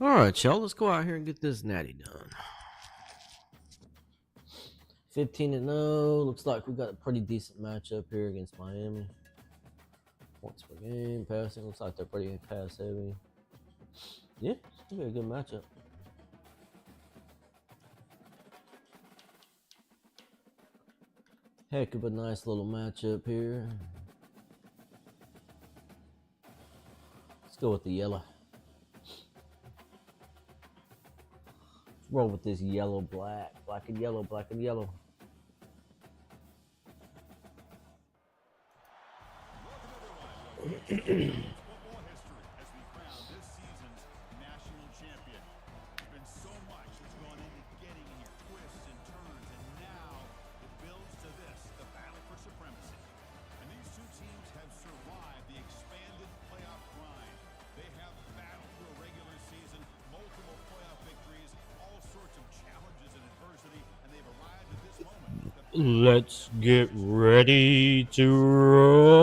All right, y'all. Let's go out here and get this natty done. 15-0. Looks like we got a pretty decent matchup here against Miami. Points per game, passing. Looks like they're pretty pass heavy. Yeah, it's gonna be a good matchup. Heck of a nice little matchup here. Let's go with the yellow. Let's roll with this yellow, black. Black and yellow, black and yellow. Let's get ready to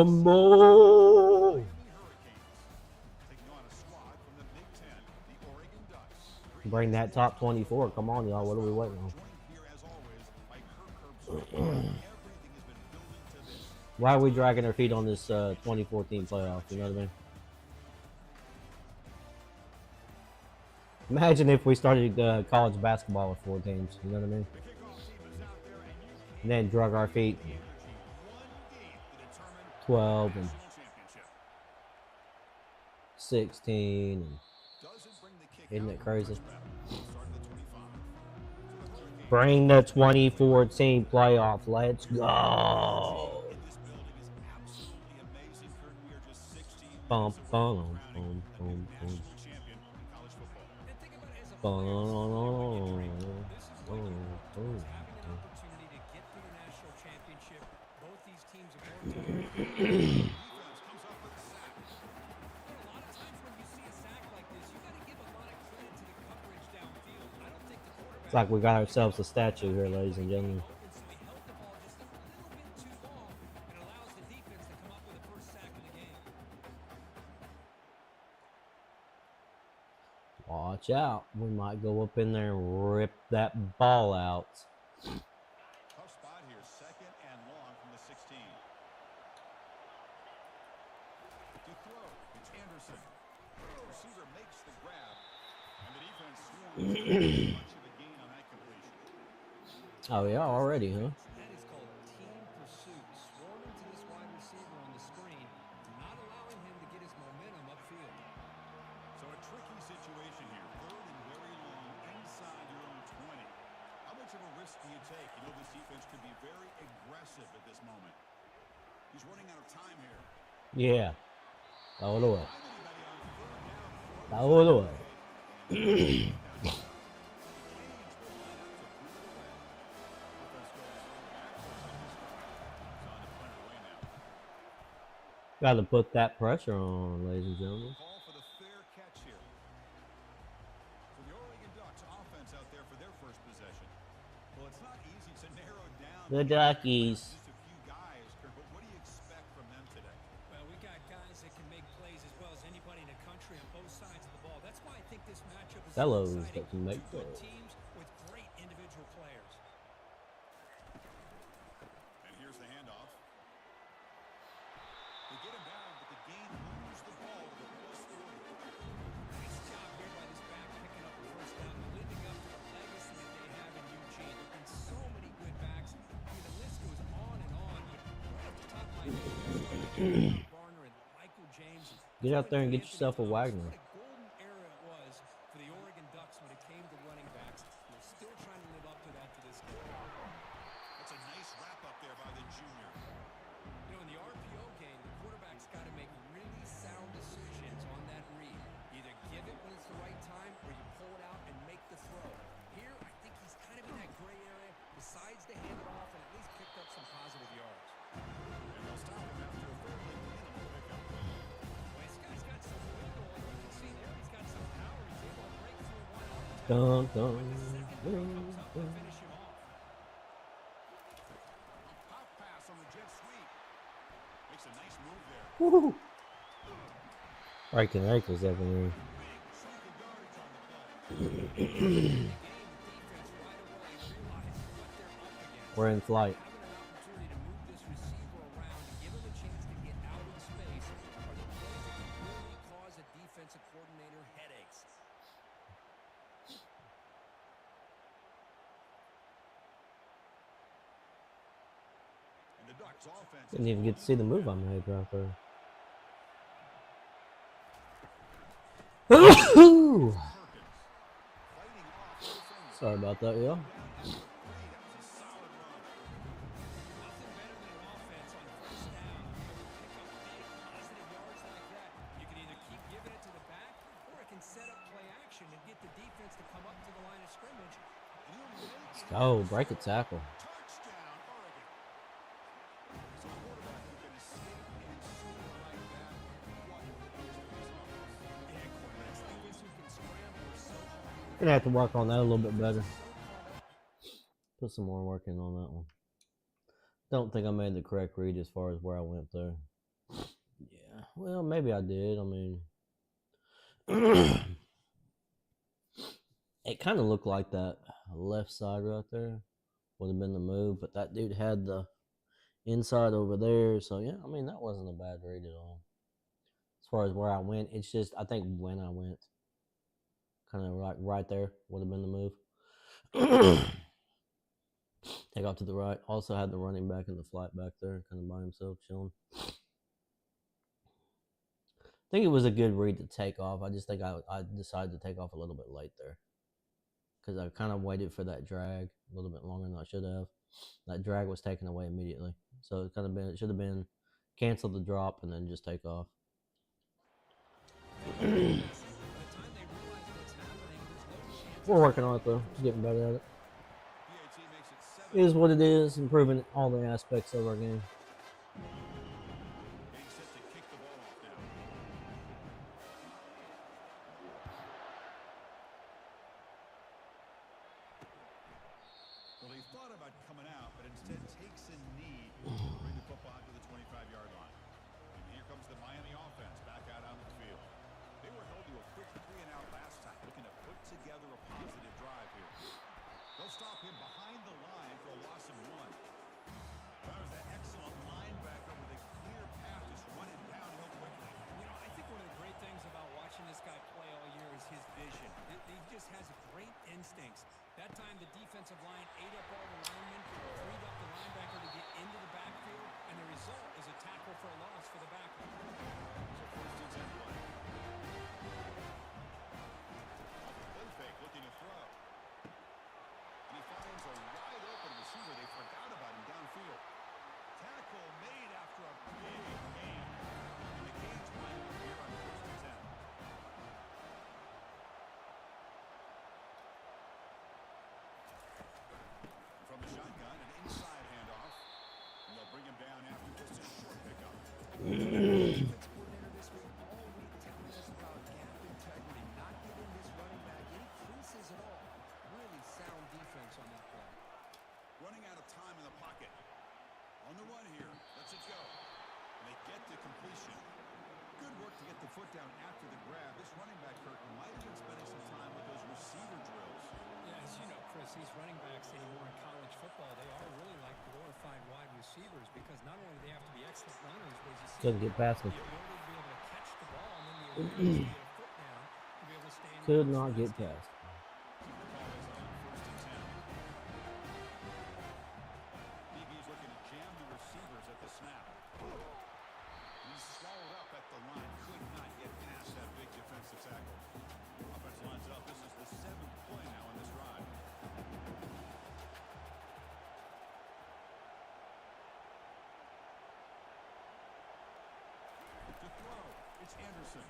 rumble. Bring that top 24. Come on, y'all. What are we waiting on? Why are we dragging our feet on this 2014 playoff? You know what I mean? Imagine if we started college basketball with 4 teams. You know what I mean? And then drug our feet 12 and 16. And isn't it crazy? Bring the 2014 playoff. Let's go. Bum, bum, bum, bum, bum. It's like we got ourselves a statue here, ladies and gentlemen. Watch out. We might go up in there and rip that ball out. Tough spot here, 2nd and long from the 16. To throw, it's Anderson. Receiver makes the grab, and the defense swarms much of a gain on that completion. Oh yeah, already, huh? That is called team pursuit. Swarming to this wide receiver on the screen, not allowing him to get his momentum upfield. So a tricky situation here. 3rd and very long inside your own 20. How much of a risk do you take? You know this defense could be very aggressive at this moment. He's running out of time here. Yeah. Throw it away. Throw it away. Got to put that pressure on, ladies and gentlemen. Call for the fair catch here. So the Oregon Ducks offense out there for their first possession. Well, it's not easy to narrow down The Duckies. just a few guys, Kurt, but what do you expect from them today? Well, we got guys that can make plays as well as anybody in the country on both sides of the ball. That's why I think this matchup is Fellows so exciting. that can make Two good plays. teams with great individual players. And here's the handoff. They get him down, but the game moves the ball to the +40. Nice job here by this back, picking up the first down, living up to the legacy that they have in Eugene. There have been so many good backs. I mean, the list goes on and on, but right at the top of my head, Garner and Michael James. Get out there and get yourself a Wagner. What a golden era it was for the Oregon Ducks when it came to running backs. They're still trying to live up to that to this day. That's a nice wrap up there by the junior. You know, in the RPO game, the quarterback's got to make really sound decisions on that read. Either give it when it's the right time, or you pull it out and make the throw. Here, I think he's kind of in that gray area, decides to hand it off and at least picked up some positive yards. And they'll stop him after a fairly minimal pickup. Well, this guy's got some wiggle. You can see there he's got some power. He's able to break through one off the top. Dun, dun, Comes up dun. and finish him off. A pop pass on the jet sweep. Makes a nice move there. Woo! Breaking ankles, definitely. Big chunk of yardage on the We're in flight. Having an opportunity to move this receiver around and give him a chance to get out in space are the plays that can really cause a defensive coordinator headaches. And the Ducks offense Didn't even get to see the move I made right there. Sorry about that, y'all. Nothing better than an offense on first down to be able to pick up big, positive yards like that. You can either keep giving it to the back, or it can set up play action and get the defense to come up to the line of scrimmage. Let's go. Break a tackle. Touchdown, Oregon. So a quarterback who can escape and score like that. What is this offense? Yeah, quarterbacks like this who can scramble are so hard. Gonna have to work on that a little bit better. Put some more work in on that one. Don't think I made the correct read as far as where I went there. Yeah, well, maybe I did. I mean, it kind of looked like that left side right there would have been the move, but that dude had the inside over there. So, yeah, I mean, that wasn't a bad read at all. As far as where I went, it's just, I think when I went, kind of right there would have been the move. Take off to the right. Also had the running back in the flat back there, kind of by himself, chilling. I think it was a good read to take off. I just think I decided to take off a little bit late there because I kind of waited for that drag a little bit longer than I should have. That drag was taken away immediately, so it should have been cancel the drop and then just take off. We're working on it though, getting better at it. It is what it is, improving all the aspects of our game. Well, he thought about coming out, but instead takes a knee to bring the football out to the 25-yard line. And here comes the Miami offense back out on the field. They were held to a quick 3-and-out last time, looking to put together a positive drive here. They'll stop him behind the line for a loss of 1. That was an excellent linebacker with a clear path, just running downhill quickly. You know, I think one of the great things about watching this guy play all year is his vision. He just has great instincts. That time, the defensive line ate up all the linemen, freed up the linebacker to get into the backfield, and the result is a tackle for a loss for the backer. So first and 10 play. Off the play fake, looking to throw. And he finds a wide open receiver. They forgot about him downfield. Tackle made after a big gain. And the gains wind up here on first and 10. From the shotgun, an inside handoff. And they'll bring him down after just a short pickup. Defense coordinator this week all week telling us about gap integrity, not giving this running back any creases at all. Really sound defense on that play. Running out of time in the pocket. On the run here. Lets it go. And they get the completion. Good work to get the foot down after the grab. This running back, Kirk, might have been spending some time with those receiver drills. Yeah, as you know, Chris, these running backs anymore in college football, they are really like glorified wide receivers because not only do they have to be excellent runners, but as you see, Couldn't get past him. the ability to be able to catch the ball and then the ability to get a foot down to be able to stand. Could not get past. DB's looking to jam the receivers at the snap. He's swallowed up at the line. Could not get past that big defensive tackle. Offense lines up. This is the 7th play now on this drive. To throw, it's Anderson.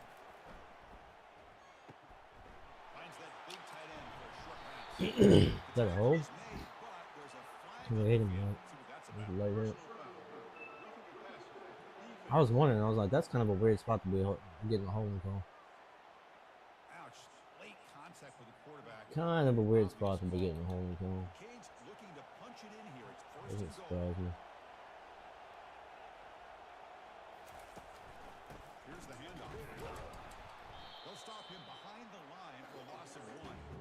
Finds that big tight end for a short pass. Is that a hold? It's made, but there's a flag He on hit the him field. right. See what that's It was about. a late hit. Personal foul. I was wondering. I was like, that's kind of a weird spot to be getting a holding call. Ouch. Late contact with the quarterback. Kind of a weird spot to be getting a holding call. Cade's looking to punch it in here. It's first Doesn't and goal. surprise me. Here's the handoff. They'll stop him behind the line for a loss of 1.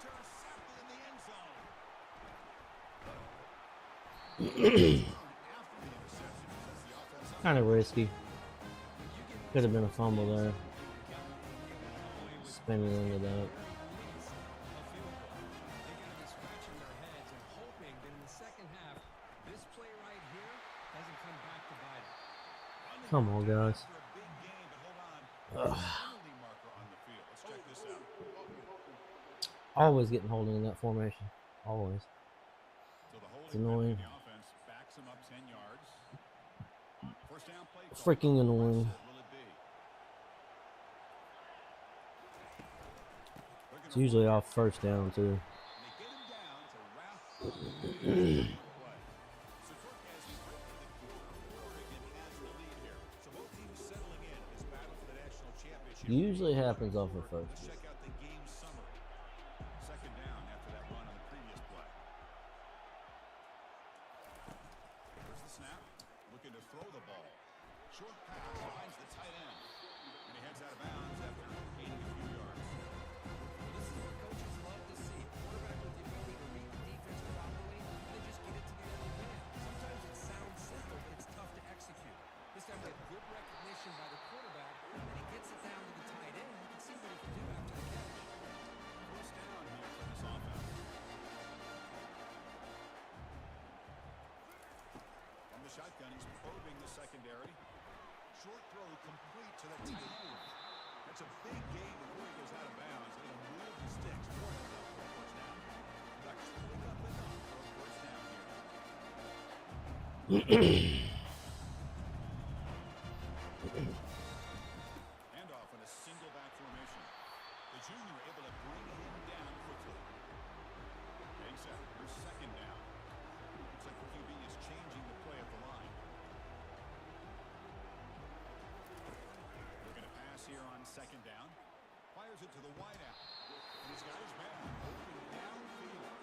Intercepted in the end zone. After the interception, sets the offense up. Kind of risky. Could have been a fumble there. Spinning into that. They got to be scratching their heads and hoping that in the second half, this play right here doesn't come back to bite them. Come on, guys. After a big game, but hold on. Penalty marker on the field. Let's check this out. Always getting holding in that formation. Always. So the It's holding annoying. the offense backs him up 10 yards. First down play call. Freaking annoying. Will it be? It's usually off first down, too. They get him down to wrap up the play. So Cortez, he's quickly the quarter. Oregon has the lead here. So both teams settling in this battle for the national championship. Usually happens off of first. Let's check out the game summary. Second down after that run on the previous play. Here's the snap. Looking to throw the ball. Short pass finds the tight end. And he heads out of bounds after gaining a few yards. This is what coaches love to see. A quarterback with the ability to read the defense properly and then just get it to the other man. Sometimes it sounds simple, but it's tough to execute. This time we have good recognition by the quarterback, and he gets it down to the tight end. You can see what he can do after the catch. First down here for this offense. From the shotgun, he's probing the secondary. Short throw complete to the tight end. That's a big gain before he goes out of bounds. It'll move the sticks more than enough for a first down. Ducks pulling up enough for a first down here. Handoff in a single back formation. The junior able to bring him down quickly. Getting set. Here's second down. Looks like the QB is changing the play of the line. They're going to pass here on second down. Fires it to the wideout. And he's got his man open downfield.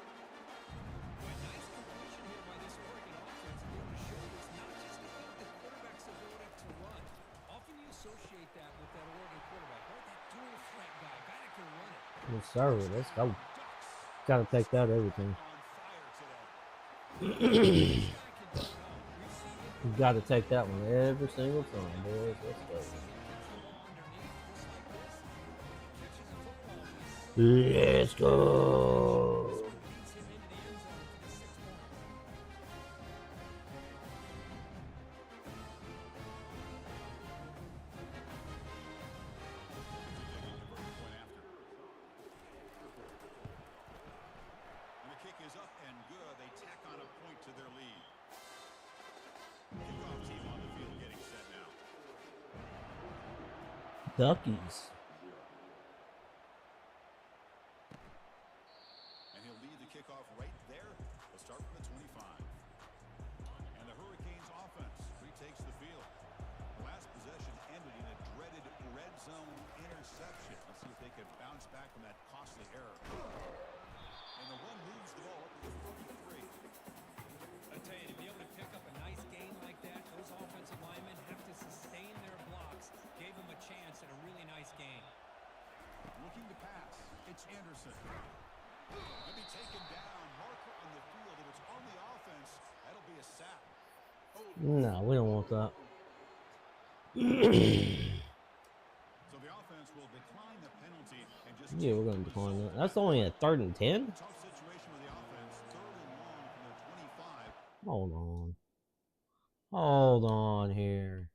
Boy, nice completion here by this Oregon offense. And to show you it's not just about the quarterback's ability to run. Often you associate that with that Oregon quarterback, right? That dual threat guy that can run it. Yes, sir. Let's go. Gotta take that everything. On fire today. This guy can turn up. We've seen him You gotta take that one every single time, boys. Let's go. Let's go. And the kick is up and good. They tack on a point to their lead. Kickoff team on the field getting set now. Duckies. And he'll lead the kickoff right there. We'll start from the 25. And the Hurricanes offense retakes the field. The last possession ended in a dreaded red zone interception. Let's see if they can bounce back from that costly error. And the one moves the ball up to the 43. I tell you, to be able to pick up a nice gain like that, those offensive linemen have to sustain their blocks. Gave them a chance at a really nice game. Looking to pass. It's Anderson. Going to be taken down. Marker on the field. If it's on the offense, that'll be a sack. No, we don't want that. So the offense will decline the penalty and just Yeah, we're gonna decline that. That's only a 3rd and 10. tough situation with the offense. 3rd and long from their 25. Hold on. Hold on here.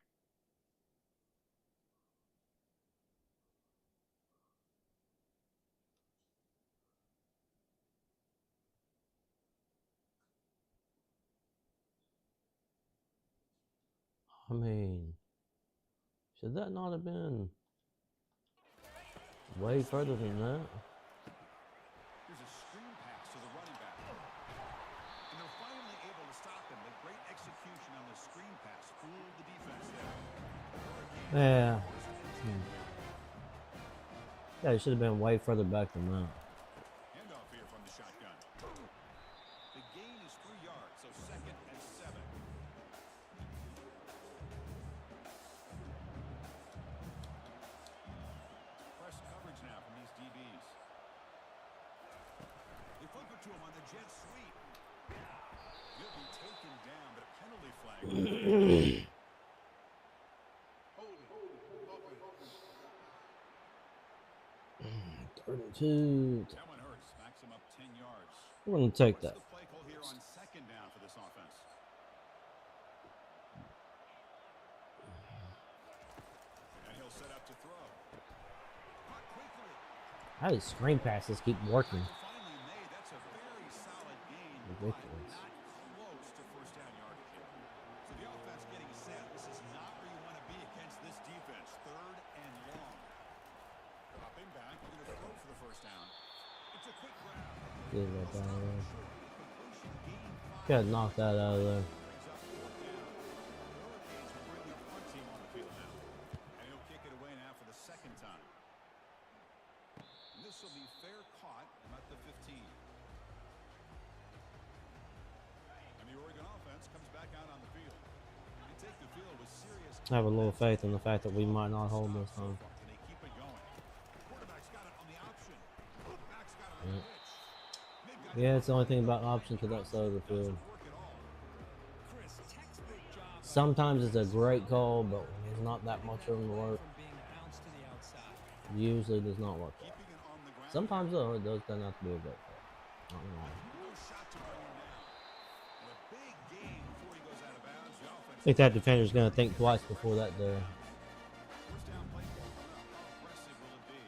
I mean, should that not have been way further than that? Here's a screen pass to the running back. And they're finally able to stop him. The great execution on the screen pass fooled the defense there. Yeah. Yeah, it should have been way further back than that. Handoff here from the shotgun. The gain is 3 yards, so 2nd and 7. Press coverage now from these DBs. jet sweep. He'll be taken down, but a penalty flag. Third and 2. That one hurts. Smacks him up 10 yards. We're going to take What's that. the play call here on second down for this offense? And he'll set up to throw. Caught quickly. How does screen passes keep working? Finally made. That's a very solid gain. Ridiculous. But not close to first down yardage here. So the offense getting set. This is not where you want to be against this defense. Third and long. Dropping back. You're going to throw for the first down. It's a quick grab. Get that out of there. Gotta knock that out of there. Brings up fourth down. Hurricanes will bring their punt team on the field now. And he'll kick it away now for the second time. This will be fair caught about the 15. And the Oregon offense comes back out on the field. They take the field with serious. I have a little faith in the fact that we might not hold this time. Can they keep it going? Quarterback's got it on the option. Back's got it on the pitch. Yeah, it's the only thing about option to that side of the field. Chris, textbook job by Sometimes it's a great call, but when there's not that much of them to work, from being bounced to the outside. usually does not work out. Keeping it on the ground. Sometimes though, it does turn out to be a great call. Not gonna lie. No shot to bring him down. And a big gain before he goes out of bounds. The offense. I think that defender's gonna think twice before that there. First down play call. How aggressive will it be?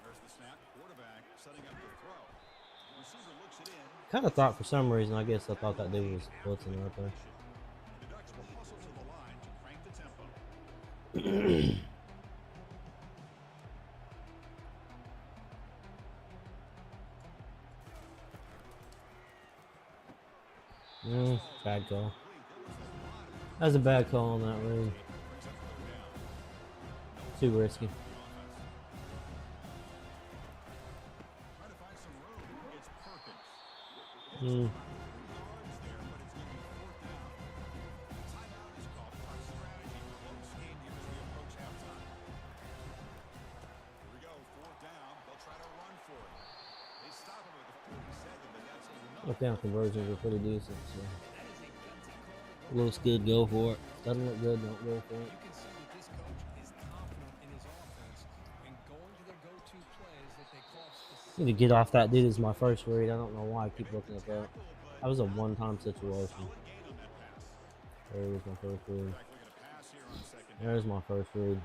There's the snap. Quarterback setting up the throw. Receiver looks it in. Kind of thought for some reason, I guess I thought that dude was blitzing right there. The Ducks will hustle to the line to crank the tempo. Bad call. That was a bad call on that read. Too risky. Trying to find some room. It's Perkins. Mm. Yards there, but it's going to be fourth down. Timeout is called. Clock strategy. Close game here as we approach halftime. Here we go. Fourth down. They'll try to run for it. They stop him at the 47, but that's enough. Fourth down conversions are pretty decent. So. Looks good, go for it. Doesn't look good, don't go for it. You can see that this coach is confident in his offense and going to their go-to plays that they call specific. Need to get off that dude is my first read. I don't know why I keep looking at that. That was a one-time situation. There's my first read. There's my first read.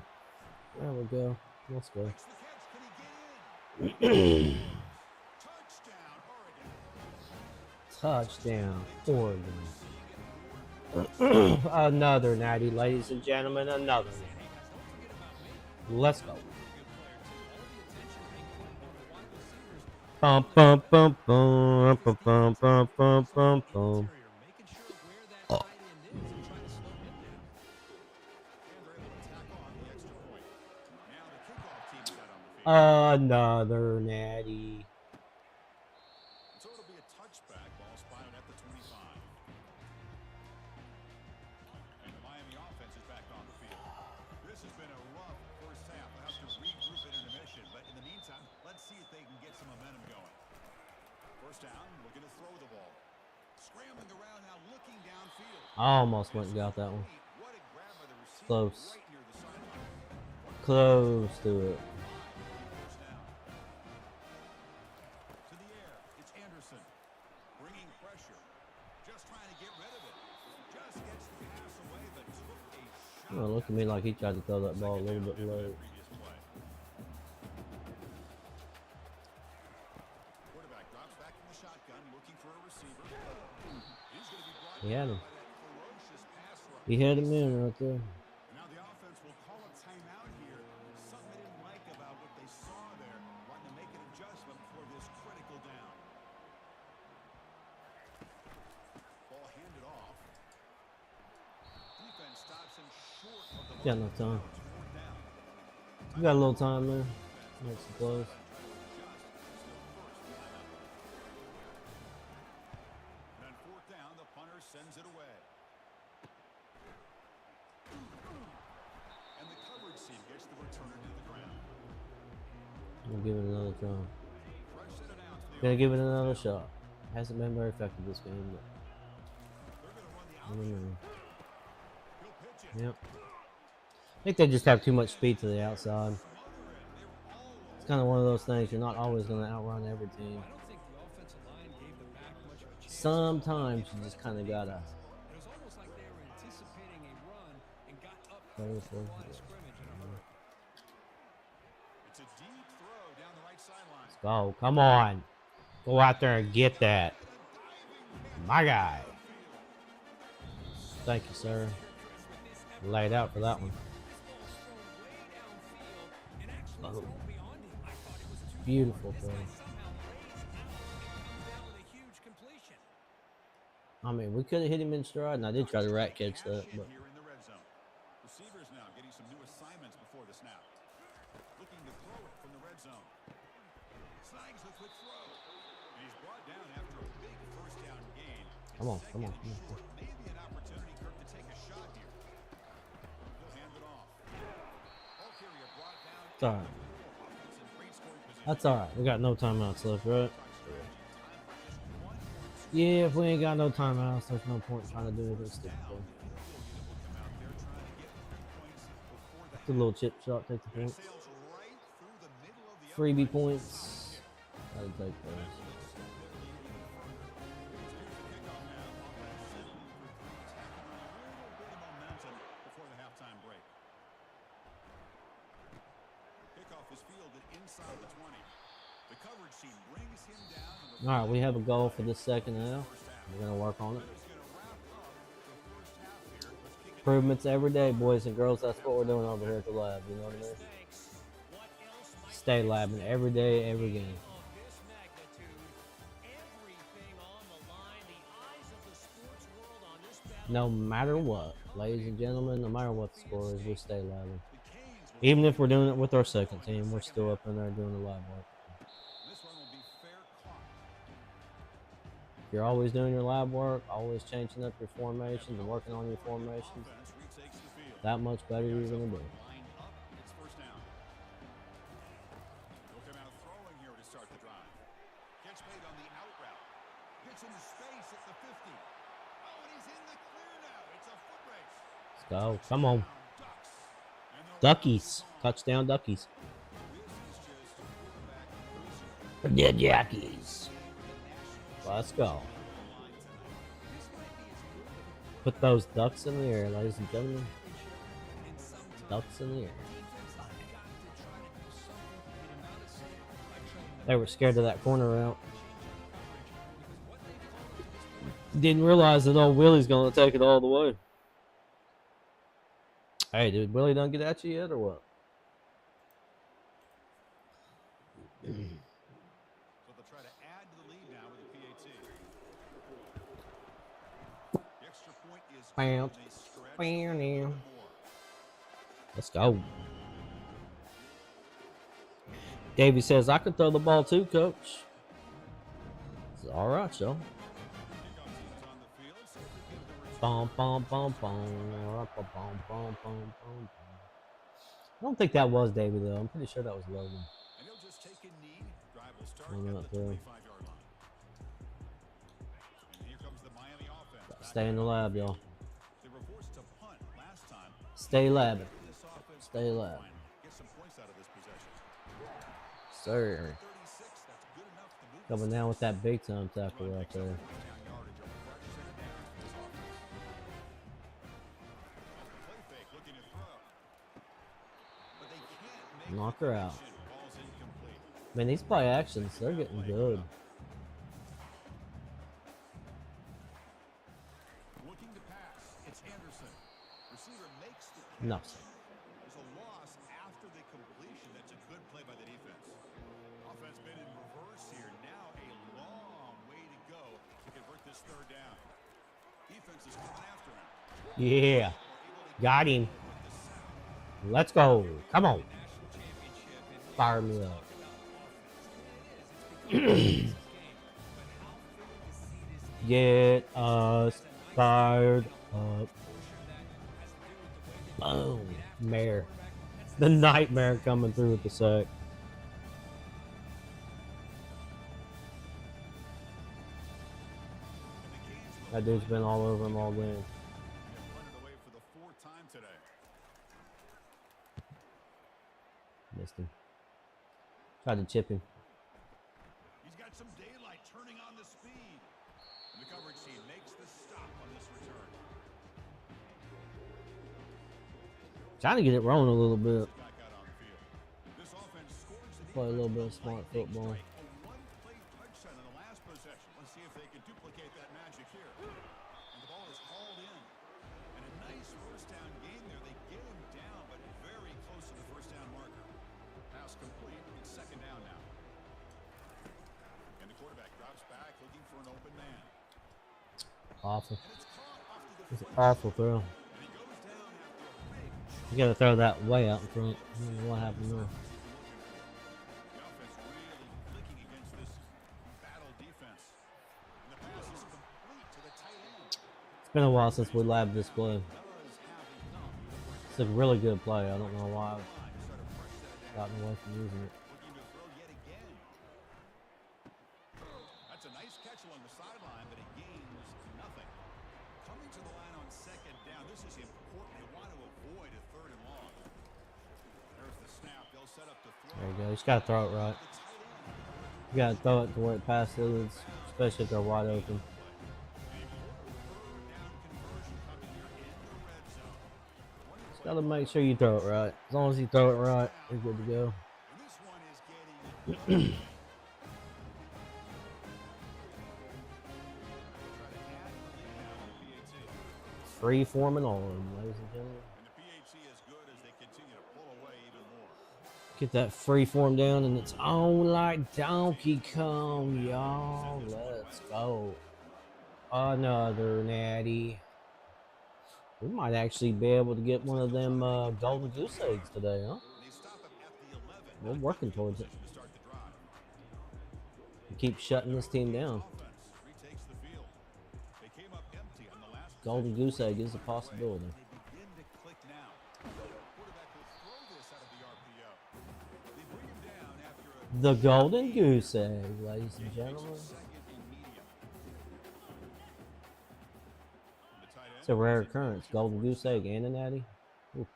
There we go. Let's go. Touchdown, Oregon. Another natty, ladies and gentlemen. Another natty. Let's go. Bum bum bum bum bum bum bum bum bum bum. Making sure where that tight end is and trying to slow him down. Another natty. So it'll be a touchback. Ball spotted at the 25. And the Miami offense is back on the field. This has been a rough first half. They'll have to regroup at intermission. But in the meantime, let's see if they can get some momentum going. First down, looking to throw the ball. Scrambling around now, looking downfield. I almost went and got that one. What a grab by the receiver. Close. Right near the sideline. Close to it. First down. To the air, it's Anderson. Bringing pressure. Just trying to get rid of it. Just gets the pass away, but took a shot. Oh, look at me like he tried to throw that ball a little bit low. Previous play. Quarterback drops back in the shotgun, looking for a receiver. He's going to be brought He had him. by that ferocious pass rush. He had him in right there. Now the offense will call a timeout here. Something they didn't like about what they saw there. Wanting to make an adjustment for this critical down. Ball handed off. Defense stops him short of the Got no time. It's fourth down. We got a little time there. Make some plays. And on fourth down, the punter sends it away. And the coverage team gets the returner to the ground. We'll give it another try. Fresh set announced the Gonna give it offense. another shot. Hasn't been very effective this game, but They're going to run the I don't option. know. He'll pitch it. Yep. I think they just have too much speed to the outside. Smother it. They were all It's over kind of one of those that. things you're not always going to outrun every team. I don't think the offensive line gave them back much of a chance. Sometimes you just kind of gotta. It was almost like they were anticipating a run and got up Play close to the for- line of scrimmage in a hurry. It's a deep throw down the right sideline. Go, come on. Go out there and get that. My guy. Thank you, sir. Laid out for that one. Oh. Beautiful throw. I mean, we could have hit him in stride, and I did try to rat catch that, but Here in the red zone. Receivers now getting some new assignments before the snap. Looking to throw it from the red zone. Snags the quick throw. And he's brought down after a big first down gain. come on, come on, come on. Short, maybe an opportunity, Kirk, to take a shot here. He'll hand it off. Ball carrier brought down. It's all right. Offense in great scoring position. That's all right. We got no timeouts left, right? Yeah, if we ain't got no timeouts, there's no point trying to do this stupid thing. The little chip shot, take the points. Freebie points. Gotta take those. Before the halftime break. Kickoff is fielded inside the 20. The coverage team brings him down. All right, we have a goal for this second half. We're gonna work on it. Improvements every day, boys and girls. That's what we're doing over here at the lab. You know what I mean? Stay labbing every day, every game. No matter what, ladies and gentlemen, no matter what the score is, we stay labbing. Even if we're doing it with our second team, we're still up in there doing the lab work. This one will be fair caught. If you're always doing your lab work, always changing up your formations and working on your formations, Offense retakes the field. that much better you're gonna be. Lined up, it's first down. He'll come out throwing here to start the drive. Gets made on the out route. Gets into space at the 50. Oh, and he's in the clear now. It's a foot race. Let's go. Come on. Ducks. And they'll Duckies. Touchdown, Duckies. This is just quarterback cruising. The Jackies. Let's go. Put those ducks in the air, ladies and gentlemen. Ducks in the air. They were scared of that corner route. Didn't realize that old Willie's going to take it all the way. Hey, dude, Willie done get at you yet or what? So they'll try to add to the lead now with a PAT. The extra point is Bam. good. They stretch Bam, a little now. more. Let's go. Davey says, I can throw the ball too, coach. It's all right, yo. Kickoff team's on the field, so we give the return. Bum, bum, bum, bum. Bum, bum, bum, bum, bum. I don't think that was Davey, though. I'm pretty sure that was Logan. And he'll just take a knee. Drive will start I'm at not the there. 25-yard line. And here comes the Miami offense. Back Stay in the lab, y'all. They were forced to punt last time. Stay labbing. This offense Stay lab. get some points out of this possession. Sir. 36, that's good enough to move. Coming down with that big time tackle right there. Down yardage, a fresh set down for this offense. Play fake, looking to throw. But they can't make Knock the her out. connection. Ball's incomplete. Man, these play actions, they're getting good. Looking to pass, it's Anderson. Receiver makes the catch. No. There's a loss after the completion. That's a good play by the defense. Offense been in reverse here. Now a long way to go to convert this third down. Defense is coming after him. Yeah. Got him. Let's go. Come on. Fire me up. Get us fired up. Boom. Mare. The nightmare coming through with the sack. That dude's been all over him all game. Punted away for the 4th time today. Missed him. Tried to chip him. He's got some daylight turning on the speed. And the coverage team makes the stop on this return. Trying to get it rolling a little bit. Back out on the field. This offense scores the Play a little bit of defense smart lightning football. strike. A one-play touchdown in the last possession. Let's see if they can duplicate that magic here. And the ball is hauled in. And a nice first down game there. They get him down, but very close to the first down marker. Pass complete. It's 2nd down now. And the quarterback drops back looking for an open man. Awful. And it's caught off to the It's an front. awful throw. And he goes down after a big You gotta throw that way out in front. I don't know what happened there. The offense really clicking against this battle defense. And the pass is complete to the tight end. It's been a while since we labbed this play. Does have enough. It's a really good play. I don't know why I've Line, sort of fresh set of down. gotten away from using it. Looking to throw yet again. That's a nice catch along the sideline, but it gains nothing. Coming to the line on 2nd down. This is important. They want to avoid a 3rd and long. There's the snap. They'll set up the throw. There you go. You just gotta throw it right. The tight end. You gotta throw it to where it pass leads, especially if they're wide open. Just gotta make sure you throw it right. As long as you throw it right, you're good to go. And this one is getting Free forming on, ladies and gentlemen. and the PHC is good as they continue to pull away even more. Get that free form down, and it's on like Donkey Kong, y'all. Let's go. Another natty. We might actually be able to get one of them golden goose eggs today, huh? They stop him at the 11. We're working towards it. To start the drive. We keep shutting this team down. Offense retakes the field. They came up empty on the last Golden goose egg is a possibility. They begin to click now. Quarterback will throw this out of the RPO. They bring him down after a The golden goose egg, ladies and gentlemen. second and medium. The tight end. It's a rare occurrence. Golden goose egg and a natty. Ooh.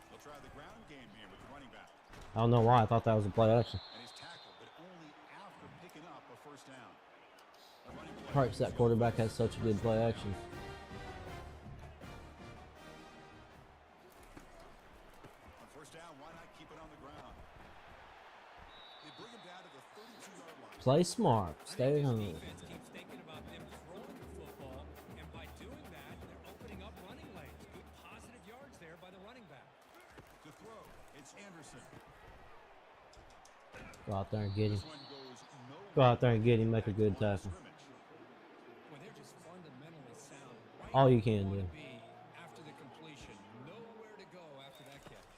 They'll try the ground game here with the running back. I don't know why I thought that was a play action. And he's tackled, but only after picking up a first down. A running play. Hurts that quarterback has such a good play action. On first down, why not keep it on the ground? They bring him down to the 32-yard line. Play smart. Stay home. Defense keeps thinking about them throwing the football, and by doing that, they're opening up running lanes. Good positive yards there by the running back. To throw, it's Anderson. Go out there and get him. This one goes nowhere. Go out there and get him. Make a good tackle. Scrimmage. Well, they're just fundamentally sound. Right All you where can wanna do. be after the completion. Nowhere to go after that catch.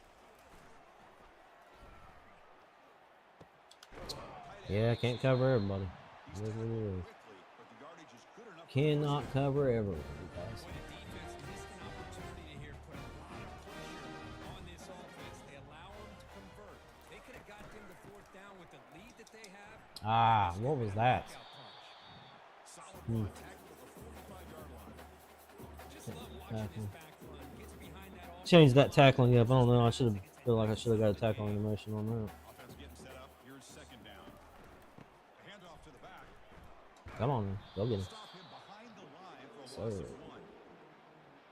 Yeah, can't cover everybody. He's It is what it tackled is. quickly, but the yardage is good enough. Cannot cover everyone, guys. Boy, the defense missed an opportunity here, put a lot of pressure on this offense. They allow them to convert. They could have got them to 4th down with the lead that they have. Ah, what was that? Solid Hmm. run, tackled at the 45-yard line. Just love watching Tackle. this back line. Gets behind that offense. Change that tackling up. I don't know. I should have feel like I should have got a tackling animation on that. Offense getting set up. Here's 2nd down. A handoff to the back. Come on, man. Go get him. Stop him behind the line for a Sir. loss of 1.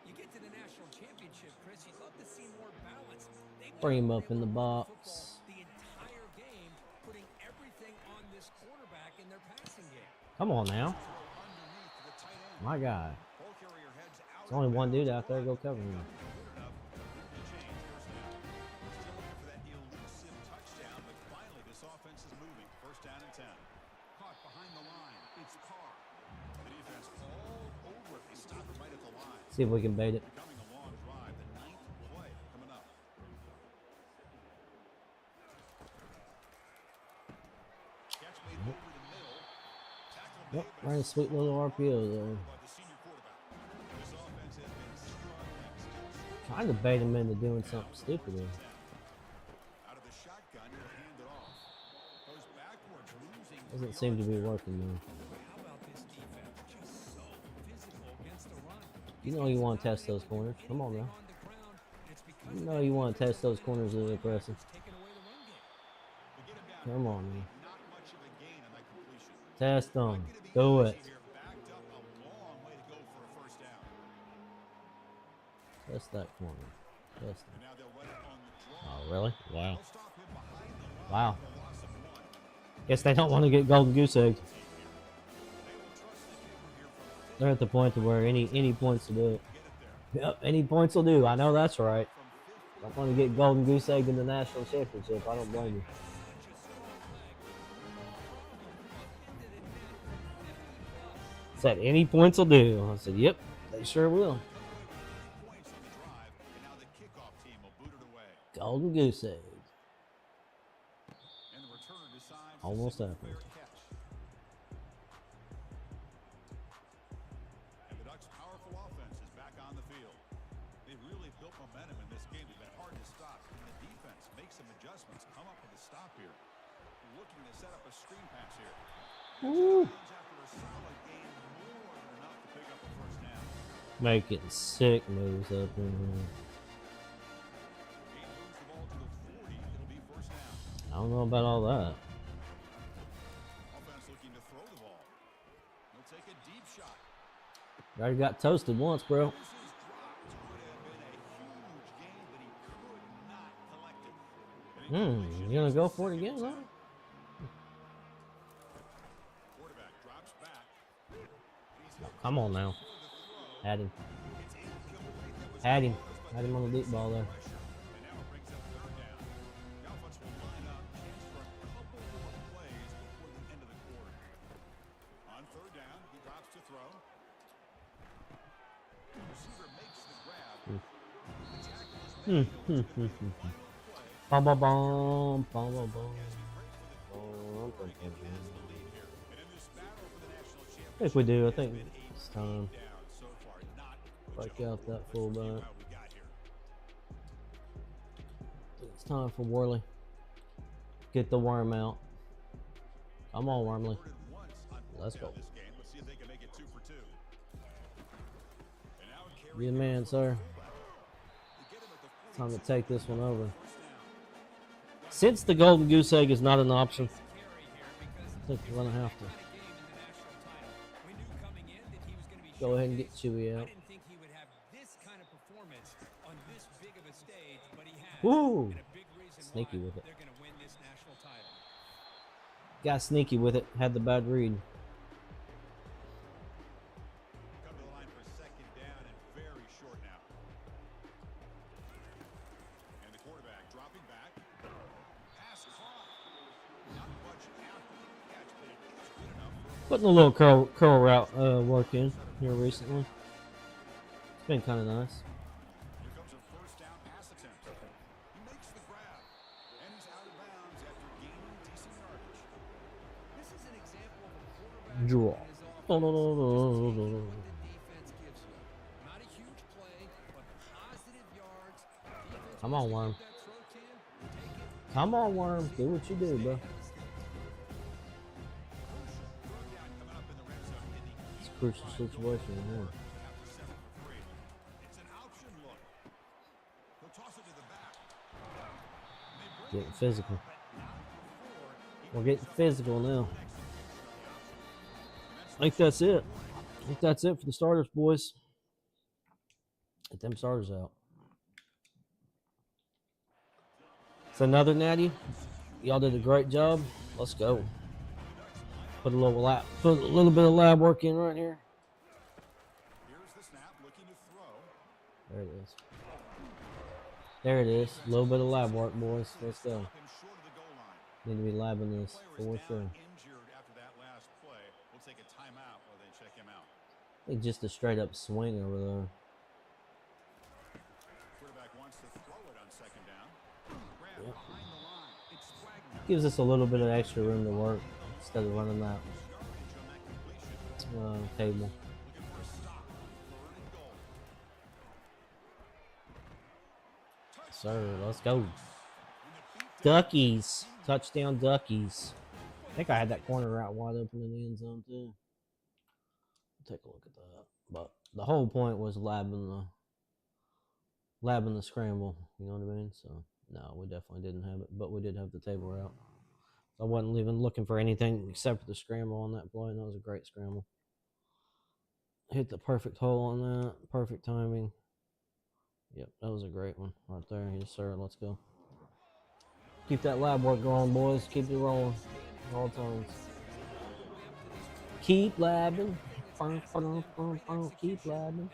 You get to the national championship, Chris, you'd love to see more balance. They Bring him weren't up in the able to run the box. football the entire game, putting everything on this quarterback in their passing game. Come on now. Underneath to the tight end. My guy. Ball carrier heads out. There's only one dude out there. Go cover him. Good enough. The change. First down. Still looking for that elusive touchdown, but finally this offense is moving. First down and 10. Caught behind the line. It's Carr. The defense all over it. They stop it right at the line. See if we can bait it. Becoming a long drive. The 9th play coming up. Catch made over the middle. Tackle Yep, made, but ran a sweet little RPO there. by the senior quarterback. This offense has been strong execution. Trying to bait him into doing something stupid here. Out of the shotgun, he'll hand it off. Goes backwards, losing Doesn't seem to be working though. How about this defense? Just You know you want to test those corners. Come on now. You know you want to test those corners of the aggressive. Come on, man. Test them. Do it. Test that corner. Test them. Oh, really? Wow. Wow. Guess they don't want to get golden goose egg. They're at the point to where any points will do it. Yep, any points will do. I know that's right. Don't want to get golden goose egg in the national championship. I don't blame you. Said any points will do. I said, yep, they sure will. Golden goose egg. Almost happened. And the Ducks' powerful offense is back on the field. They really built momentum in this game. They've been hard to stop. And the defense makes some adjustments, come up with a stop here. Looking to set up a screen pass here. Woo. After a solid game, more than enough to pick up the first down. Making sick moves up in here. I don't know about all that. Offense looking to throw the ball. He'll take a deep shot. You already got toasted once, bro. This is dropped. Would have been a huge game, but he could not collect it. You gonna go for it again, huh? Quarterback drops back. Oh, come on now. Had him. Had him. Had him on the deep ball there. And now it brings up third down. The offense will line up, chance for a couple more plays before the end of the quarter. On third down, he drops to throw. The receiver makes the grab. The tackle is made. Bum bum bum bum bum bum. I think we do. I think it's time. Break out that fullback. It's time for Worley. Get the worm out. Come on, Wormley. Let's go. Be a man, sir. Time to take this one over. Since the golden goose egg is not an option, I think we're going to have to go ahead and get Chewy out. Woo! Sneaky with it. Got sneaky with it. Had the bad read. Come to the line for second down and very short now. And the quarterback dropping back. Pass caught. Not much after the catch, but it is good enough. Putting a little curl route work in here recently. It's been kind of nice. Here comes a first down pass attempt. He makes the grab, and he's out of bounds after gaining decent yardage. This is an example of a quarterback Draw. and his offense the defense gives you. Not a huge play, but positive yards. Defense Come on, Worm. that throw can, take it. Come on, Worm. Do what you do, bro. It's a crucial situation here. It's an option look. He'll toss it to the back. Getting physical. We're getting physical now. I think that's it. I think that's it for the starters, boys. Get them starters out. It's another natty. Y'all did a great job. Let's go. Put a little bit of lab work in right here. Here's the snap, looking to throw. There it is. There it is. A little bit of lab work, boys. Let's go. Him short of the goal line. Need to be labbing this Player is for sure. down injured after that last play. We'll take a timeout while they check him out. I think just a straight up swing over there. Quarterback wants to throw it on second down. Grab Yep. behind the line. It's Swagman. Gives us a little bit of extra room to work instead of running that Yardage on that completion. table. Looking for a stop. Third and goal. Sir, let's go. Duckies. Touchdown, Duckies. I think I had that corner route wide open in the end zone, too. Take a look at that. But the whole point was labbing the scramble. You know what I mean? So no, we definitely didn't have it, but we did have the table route. I wasn't even looking for anything except for the scramble on that play, and that was a great scramble. Hit the perfect hole on that. Perfect timing. Yep, that was a great one right there. Yes, sir. Let's go. Keep that lab work going, boys. Keep it rolling. All times. Keep labbing. Keep labbing.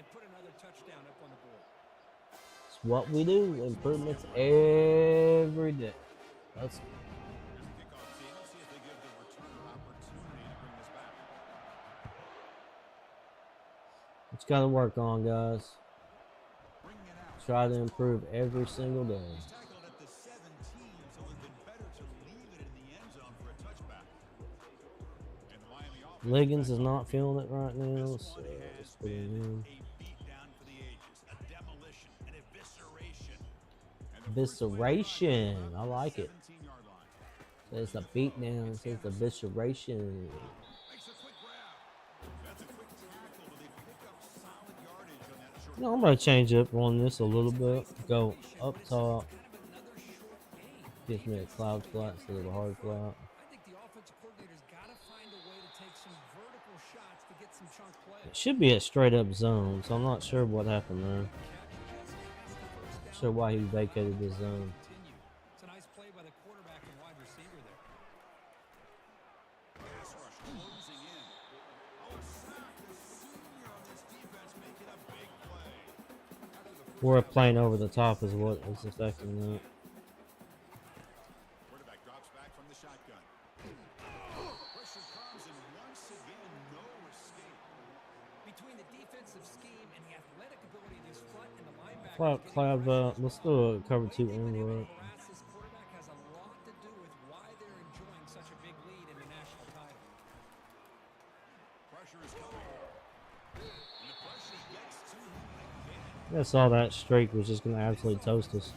It's what we do. Improvements every day. Let's go. Kickoff team. Let's see if they give the returner opportunity to bring this back. It's got to work on, guys. Bringing it out. Try to improve every single day. He's tackled at the 17, so it would have been better to leave it in the end zone for a touchback. And the Miami offense Liggins is not feeling it right now, This so one let's has put him been in. a beatdown for the ages, a demolition, an evisceration. And the Evisceration. I like it. 17-yard line. It's a beatdown. It says evisceration. Makes a quick grab. That's a quick tackle, but they pick up solid yardage on that short. You know, I'm going to change up on this a little bit. Go up top. Gives me a cloud flat instead of a hard flat. I think the offensive coordinator's got to find a way to take some vertical shots to get some chunk plays. It should be a straight up zone, so I'm not sure what happened there. Not sure why he vacated the zone. It's a nice play by the quarterback and wide receiver there. Pass rush closing in. Oh, sack. The senior on this defense making a big play. We're playing over the top is what is affecting that. Quarterback drops back from the shotgun. Pressure comes, and once again, no escape. Between the defensive scheme and the athletic ability of this front and the linebacker. Let's do a cover 2 inward. This quarterback has a lot to do with why they're enjoying such a big lead in the national title. Pressure is coming. And the pressure gets to him again. I saw that streak was just going to absolutely toast us.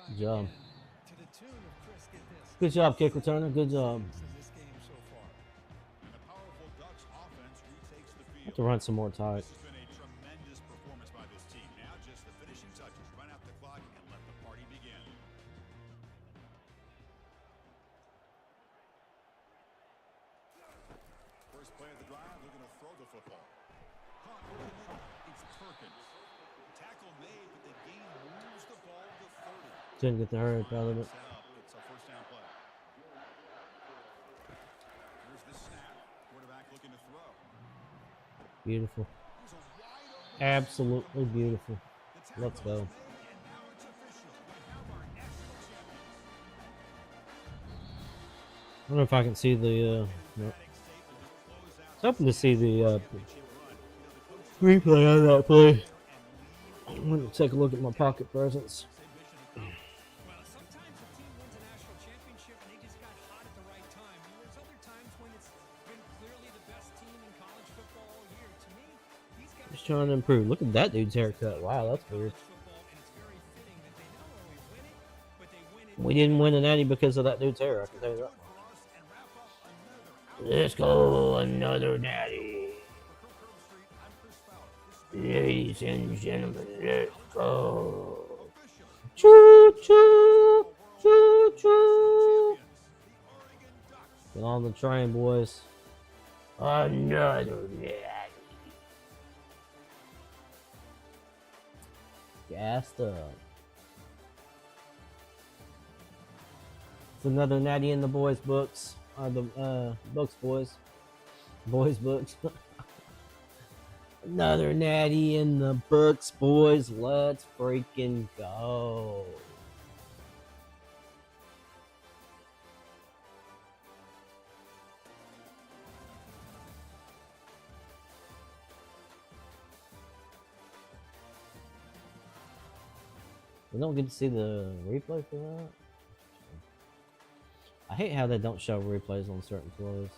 Good job. Good job, kick returner. Good job. And the powerful Ducks offense retakes the field. Have to run some more tight. This has been a tremendous performance by this team. Now just the finishing touches. Run out the clock and let the party begin. First play of the drive, they're going to throw the football. Caught with the middle. It's Perkins. Tackle made, but the game moves the ball to 30. Didn't get the hurry out of it. Set up. It's a first down play. Here's the snap. Quarterback looking to throw. Beautiful. Here's a wide open. Absolutely beautiful. The tackle Let's is go. made, and now it's official. We have our national champions. I don't know if I can see the. No. I was hoping to see the replay of that play. I'm going to take a look at my pocket presents. Well, sometimes a team wins a national championship and they just got hot at the right time. And there's other times when it's been clearly the best team in college football all year. To me, these guys Just trying to improve. Look at that dude's haircut. Wow, that's weird. football, and it's very fitting that they not only win it, but they win it. We didn't win a natty because of that dude's hair. I can tell you that. Let's go another natty. Ladies and gentlemen, let's go. Choo choo, choo choo. Get on the train, boys. Another natty. Gassed up. It's another natty in the boys' books. The books, boys. Boys' books. Another natty in the books, boys. Let's freaking go. We don't get to see the replay for that. I hate how they don't show replays on certain plays.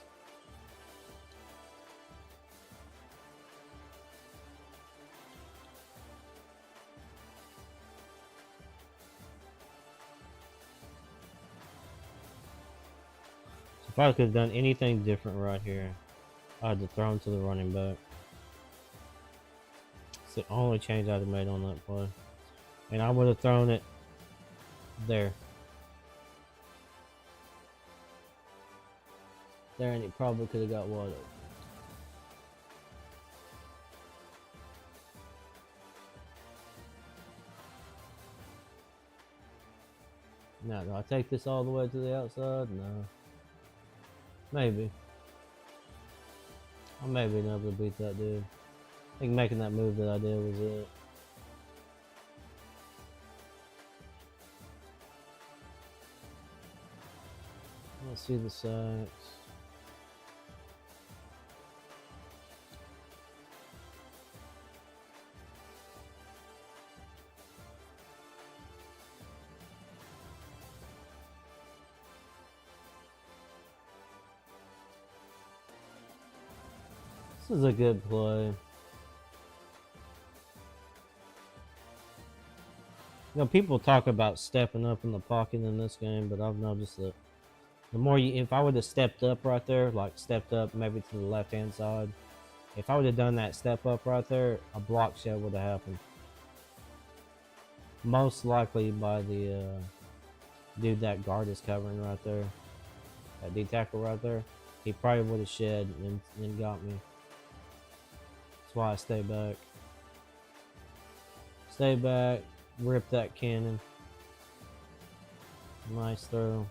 If I could have done anything different right here, I had to throw him to the running back. It's the only change I'd have made on that play. And I would have thrown it there. There, and he probably could have got wide open. Now, do I take this all the way to the outside? No. Maybe. I may be able to beat that dude. I think making that move that I did was it. Let's see the sacks. This is a good play. You know, people talk about stepping up in the pocket in this game, but I've noticed that the more you, if I would have stepped up right there, like stepped up maybe to the left-hand side, if I would have done that step up right there, a block shed would have happened. Most likely by the dude that guard is covering right there. That D tackle right there. He probably would have shed and got me. That's why I stay back. Stay back. Rip that cannon. Nice throw.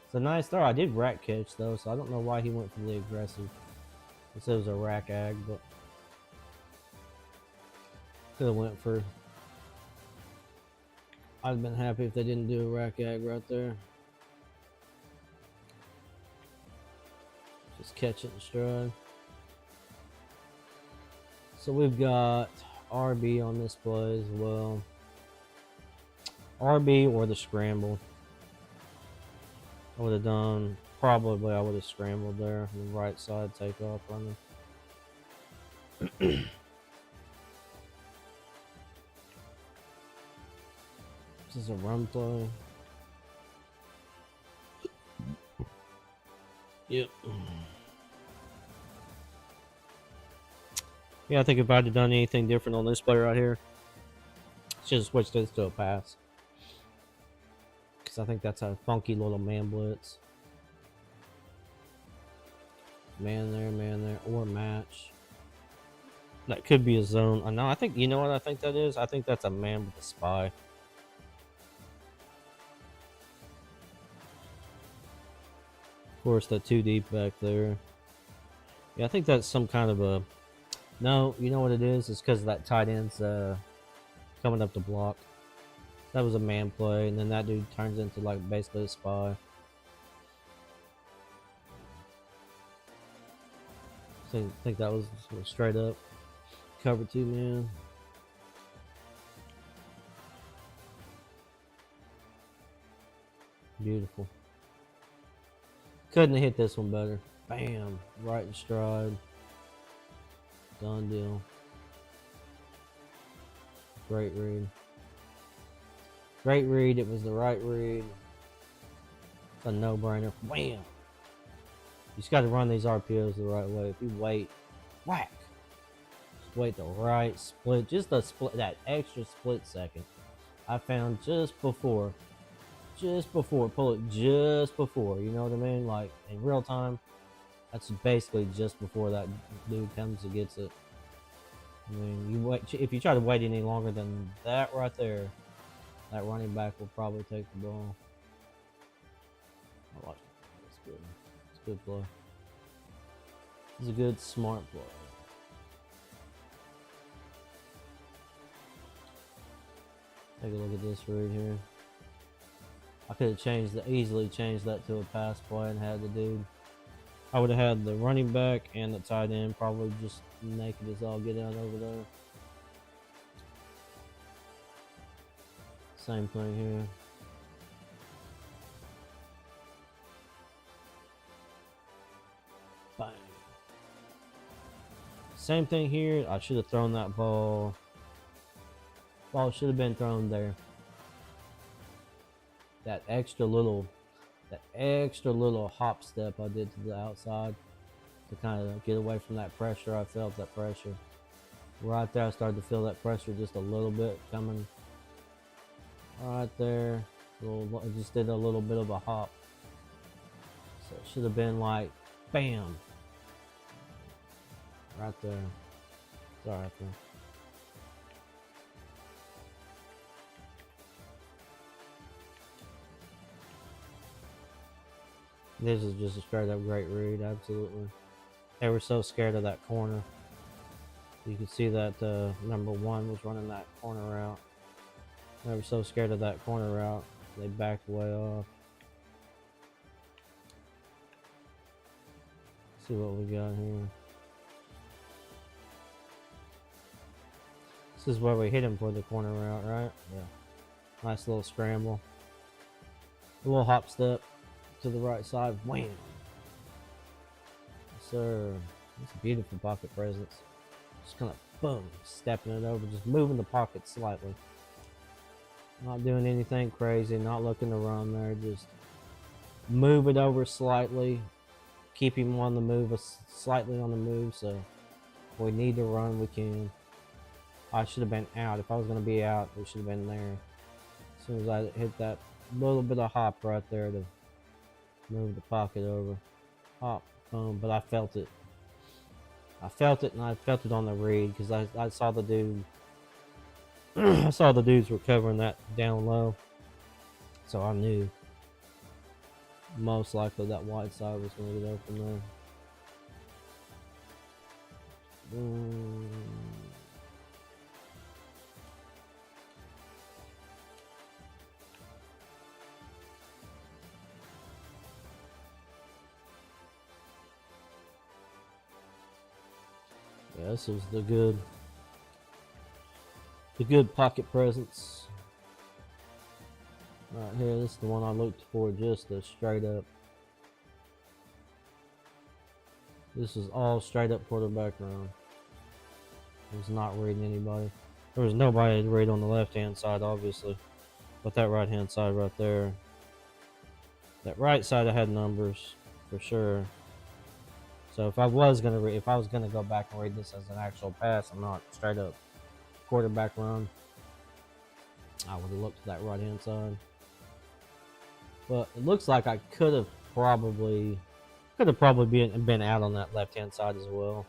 It's a nice throw. I did rack catch though, so I don't know why he went for the aggressive. This was a rack ag, but could have went for. I'd have been happy if they didn't do a rack ag right there. Just catch it in stride. So we've got RB on this play as well. RB or the scramble. I would have done, probably I would have scrambled there. The right side takeoff running. This is a run play. Yep. Yeah, I think if I'd have done anything different on this play right here, should have switched this to a pass. Because I think that's a funky little man blitz. Man there, or match. That could be a zone. No, I think, you know what I think that is? I think that's a man with a spy. Of course, that 2 deep back there. Yeah, I think that's some kind of a... No, you know what it is? It's because that tight end's coming up to block. That was a man play, and then that dude turns into like basically a spy. I think that was straight up cover 2 man. Beautiful. Couldn't have hit this one better. Bam, right in stride. Done deal. Great read. Great read. It was the right read. It's a no-brainer. Wham! You just got to run these RPOs the right way. If you wait, whack. Just wait the right split. Just the split, that extra split second. I found just before. Pull it just before. You know what I mean? Like in real time. That's basically just before that dude comes and gets it. I mean, you wait. If you try to wait any longer than that right there, that running back will probably take the ball. I like it. That's good. It's a good play. It's a good, smart play. Take a look at this right here. I could have easily changed that to a pass play and had the dude. I would have had the running back and the tight end probably just naked as all get out over there. Same thing here. Bang. Same thing here. I should have thrown that ball. Ball should have been thrown there. That extra little That extra little hop step I did to the outside to kind of get away from that pressure. I felt that pressure. Right there, I started to feel that pressure just a little bit coming. Right there. I just did a little bit of a hop. So it should have been like, bam. Right there. Sorry, right there. This is just a straight up great read, absolutely. They were so scared of that corner. You could see that number 1 was running that corner route. They were so scared of that corner route, they backed way off. Let's see what we got here. This is where we hit him for the corner route, right? Yeah. Nice little scramble. A little hop step to the right side. Wham! Yes, sir. That's a beautiful pocket presence. Just kind of boom, stepping it over, just moving the pocket slightly. Not doing anything crazy, not looking to run there, just move it over slightly, keep him on the move, slightly on the move, so if we need to run, we can. I should have been out. If I was going to be out, we should have been there. As soon as I hit that little bit of hop right there to move the pocket over. Hop, boom, but I felt it. I felt it, and I felt it on the read, because I saw the dude. I saw the dudes were covering that down low, so I knew most likely that wide side was going to get open there. Yeah, this was the good pocket presence. Right here, this is the one I looked for, just a straight up. This is all straight up quarterback run. I was not reading anybody. There was nobody to read on the left hand side, obviously. But that right hand side right there. That right side I had numbers for sure. So if I was gonna go back and read this as an actual pass, I'm not straight up quarterback run, I would have looked to that right hand side. But it looks like I could have probably been out on that left hand side as well.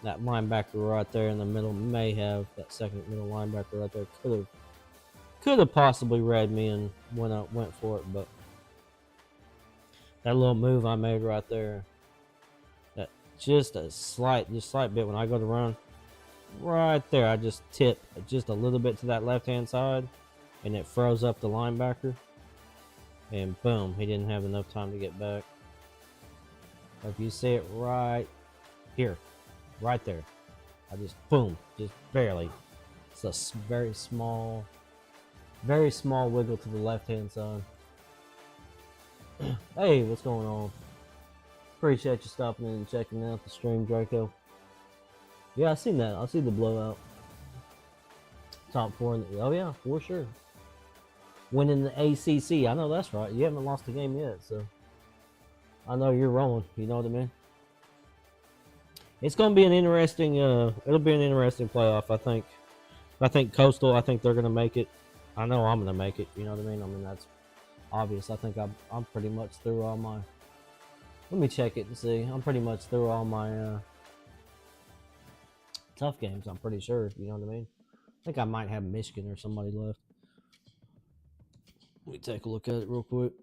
That linebacker right there in the middle may have, that second middle linebacker right there could have possibly read me and went for it, but that little move I made right there, that just a slight bit when I go to run, right there, I just tip just a little bit to that left hand side, and it froze up the linebacker, and boom, he didn't have enough time to get back. If you see it right here, right there, I just boom, just barely. It's a very small wiggle to the left hand side. Hey, what's going on? Appreciate you stopping in and checking out the stream, Draco. Yeah, I seen that. I see the blowout. Top 4 oh yeah, for sure. Winning the ACC. I know that's right. You haven't lost a game yet, so I know you're rolling. You know what I mean? It's gonna be an interesting. It'll be an interesting playoff. I think Coastal. I think they're gonna make it. I know I'm gonna make it. You know what I mean? I mean that's obvious. I think I'm pretty much through all my. Let me check it and see. I'm pretty much through all my tough games. I'm pretty sure. You know what I mean? I think I might have Michigan or somebody left. Let me take a look at it real quick.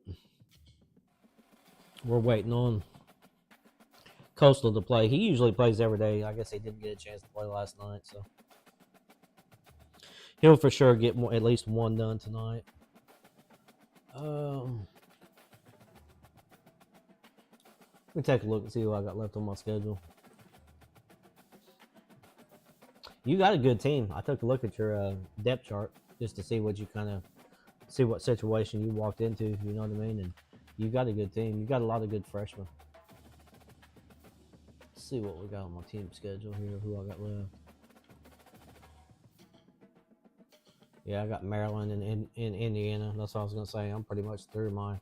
We're waiting on Coastal to play. He usually plays every day. I guess he didn't get a chance to play last night, so he'll for sure get at least one done tonight. Let me take a look and see who I got left on my schedule. You got a good team. I took a look at your depth chart just to see what situation you walked into. You know what I mean? And you got a good team. You got a lot of good freshmen. Let's see what we got on my team schedule here. Who I got left? Yeah, I got Maryland and in Indiana. That's what I was gonna say. I'm pretty much through my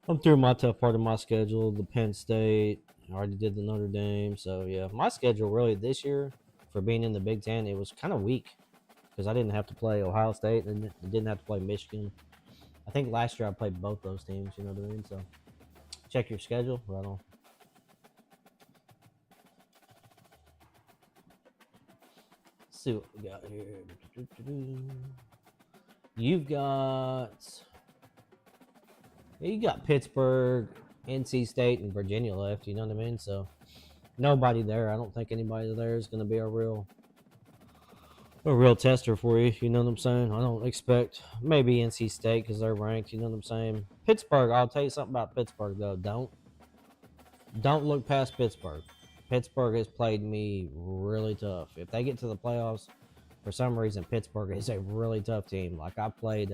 I'm through my tough part of my schedule. The Penn State. I already did the Notre Dame. So yeah, my schedule really this year for being in the Big Ten, it was kind of weak because I didn't have to play Ohio State and I didn't have to play Michigan. I think last year I played both those teams. You know what I mean? So check your schedule. Right on. Let's see what we got here. You've got. Yeah, you got Pittsburgh, NC State, and Virginia left. You know what I mean? So nobody there. I don't think anybody there is going to be a real tester for you. You know what I'm saying? I don't expect maybe NC State because they're ranked. You know what I'm saying? Pittsburgh. I'll tell you something about Pittsburgh though. Don't look past Pittsburgh. Pittsburgh has played me really tough. If they get to the playoffs, for some reason, Pittsburgh is a really tough team. Like I played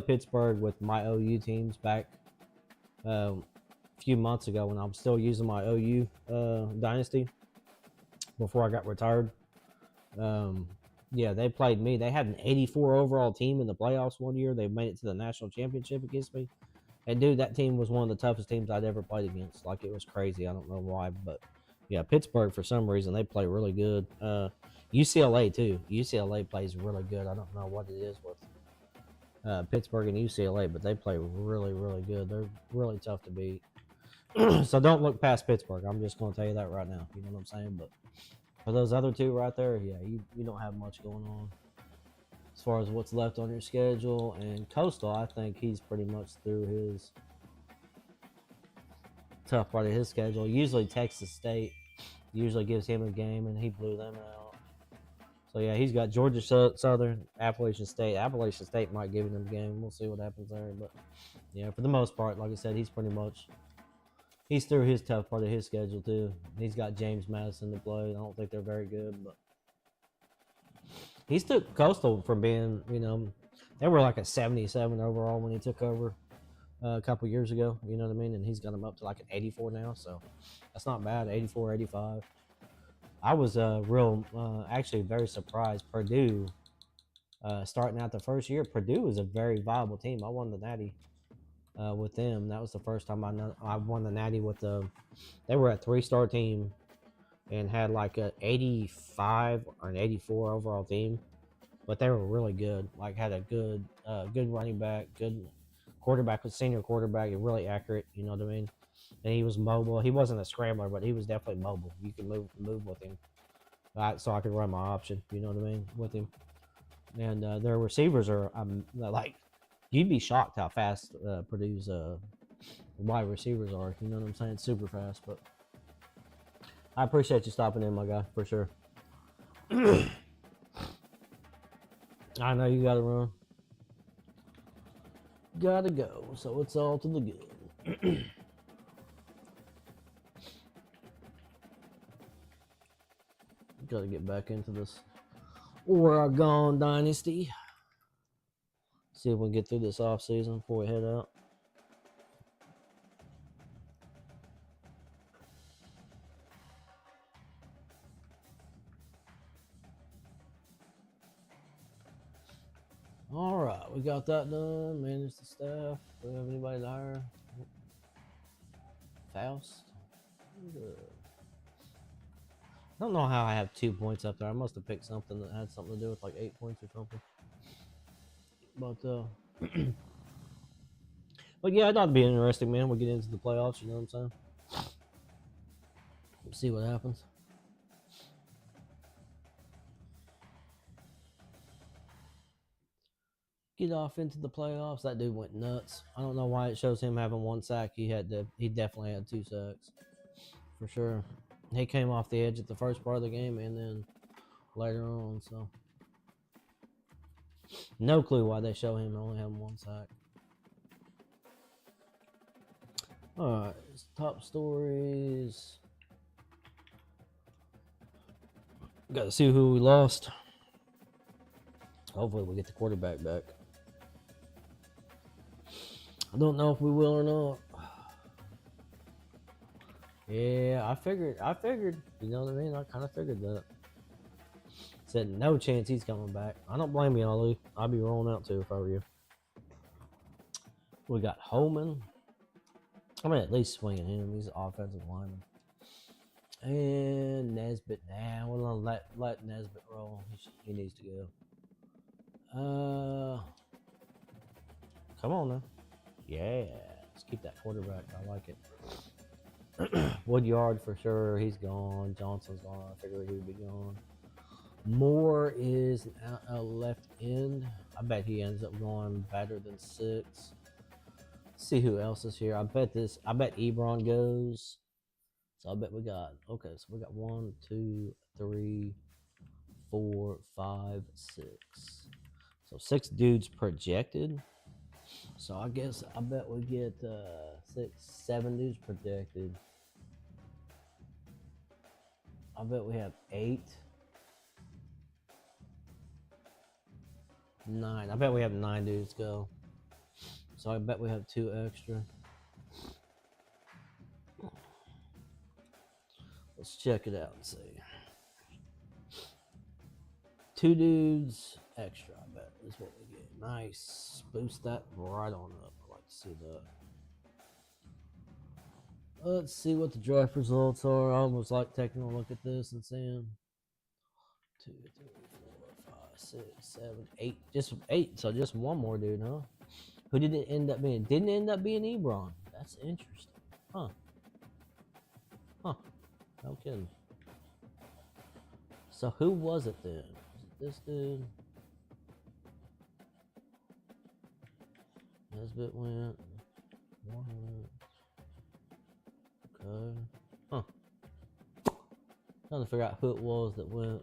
Pittsburgh with my OU teams back a few months ago when I was still using my OU dynasty before I got retired. Yeah, they played me. They had an 84 overall team in the playoffs one year. They made it to the national championship against me. And dude, that team was one of the toughest teams I'd ever played against. Like it was crazy. I don't know why, but yeah, Pittsburgh for some reason they play really good. UCLA too. UCLA plays really good. I don't know what it is with Pittsburgh and UCLA, but they play really, really good. They're really tough to beat. So don't look past Pittsburgh. I'm just going to tell you that right now. You know what I'm saying? But for those other two right there, yeah, you don't have much going on as far as what's left on your schedule. And Coastal, I think he's pretty much through his tough part of his schedule. Usually Texas State usually gives him a game, and he blew them out. So yeah, he's got Georgia Southern, Appalachian State. Appalachian State might give him a game. We'll see what happens there. But yeah, for the most part, like I said, he's through his tough part of his schedule too. He's got James Madison to play. I don't think they're very good, but he's took Coastal from being, they were like a 77 overall when he took over a couple years ago. You know what I mean? And he's got them up to like an 84 now. So that's not bad. 84, 85. I was actually very surprised. Purdue, starting out the first year, Purdue was a very viable team. I won the Natty with them. That was the first time I won the Natty with them. They were a 3-star team and had like an 85 or an 84 overall team, but they were really good. Like had a good running back, good quarterback, was senior quarterback, and really accurate. You know what I mean? And he was mobile. He wasn't a scrambler, but he was definitely mobile. You could move with him. So I could run my option. You know what I mean with him. And their receivers are like, you'd be shocked how fast Purdue's wide receivers are. You know what I'm saying? Super fast. But I appreciate you stopping in, my guy, for sure. I know you gotta run. Gotta go. So it's all to the good. Gotta get back into this Oregon dynasty. See if we can get through this off season before we head out. All right, we got that done. Manage the staff. Do we have anybody to hire? Faust. Good. I don't know how I have 2 points up there. I must have picked something that had something to do with like 8 points or something. But but yeah, that'd be interesting, man. We'll get into the playoffs. You know what I'm saying? We'll see what happens. Get off into the playoffs. That dude went nuts. I don't know why it shows him having 1 sack. He definitely had 2 sacks for sure. He came off the edge at the first part of the game and then later on. So no clue why they show him only having 1 sack. All right, top stories. Got to see who we lost. Hopefully we get the quarterback back. I don't know if we will or not. Yeah, I figured. You know what I mean? I kind of figured that. Said no chance he's coming back. I don't blame you, Ali. I'd be rolling out too if I were you. We got Holman. I'm gonna at least swing at him. He's an offensive lineman. And Nesbitt, nah, we're gonna let Nesbitt roll. He needs to go. Come on now. Yeah, let's keep that quarterback. I like it. Woodyard for sure. He's gone. Johnson's gone. I figured he would be gone. Moore is a left end. I bet he ends up going better than 6. Let's see who else is here. I bet Ebron goes. So I bet we got, okay, so we got 1, 2, 3, 4, 5, 6. So 6 dudes projected. So I bet we get 6, 7 dudes projected. I bet we have 8, 9. I bet we have 9 dudes go. So I bet we have 2 extra. Let's check it out and see. 2 dudes extra, I bet, is what we get. Nice. Boost that right on up. I like to see that. Let's see what the draft results are. I almost like taking a look at this and seeing 2, 3, 4, 5, 6, 7, 8. Just 8. So just one more dude, huh? Who did it end up being? Didn't end up being Ebron. That's interesting. Huh. No kidding. So who was it then? Was it this dude? Nesbitt went. Moore went. Okay. Huh. Trying to figure out who it was that went.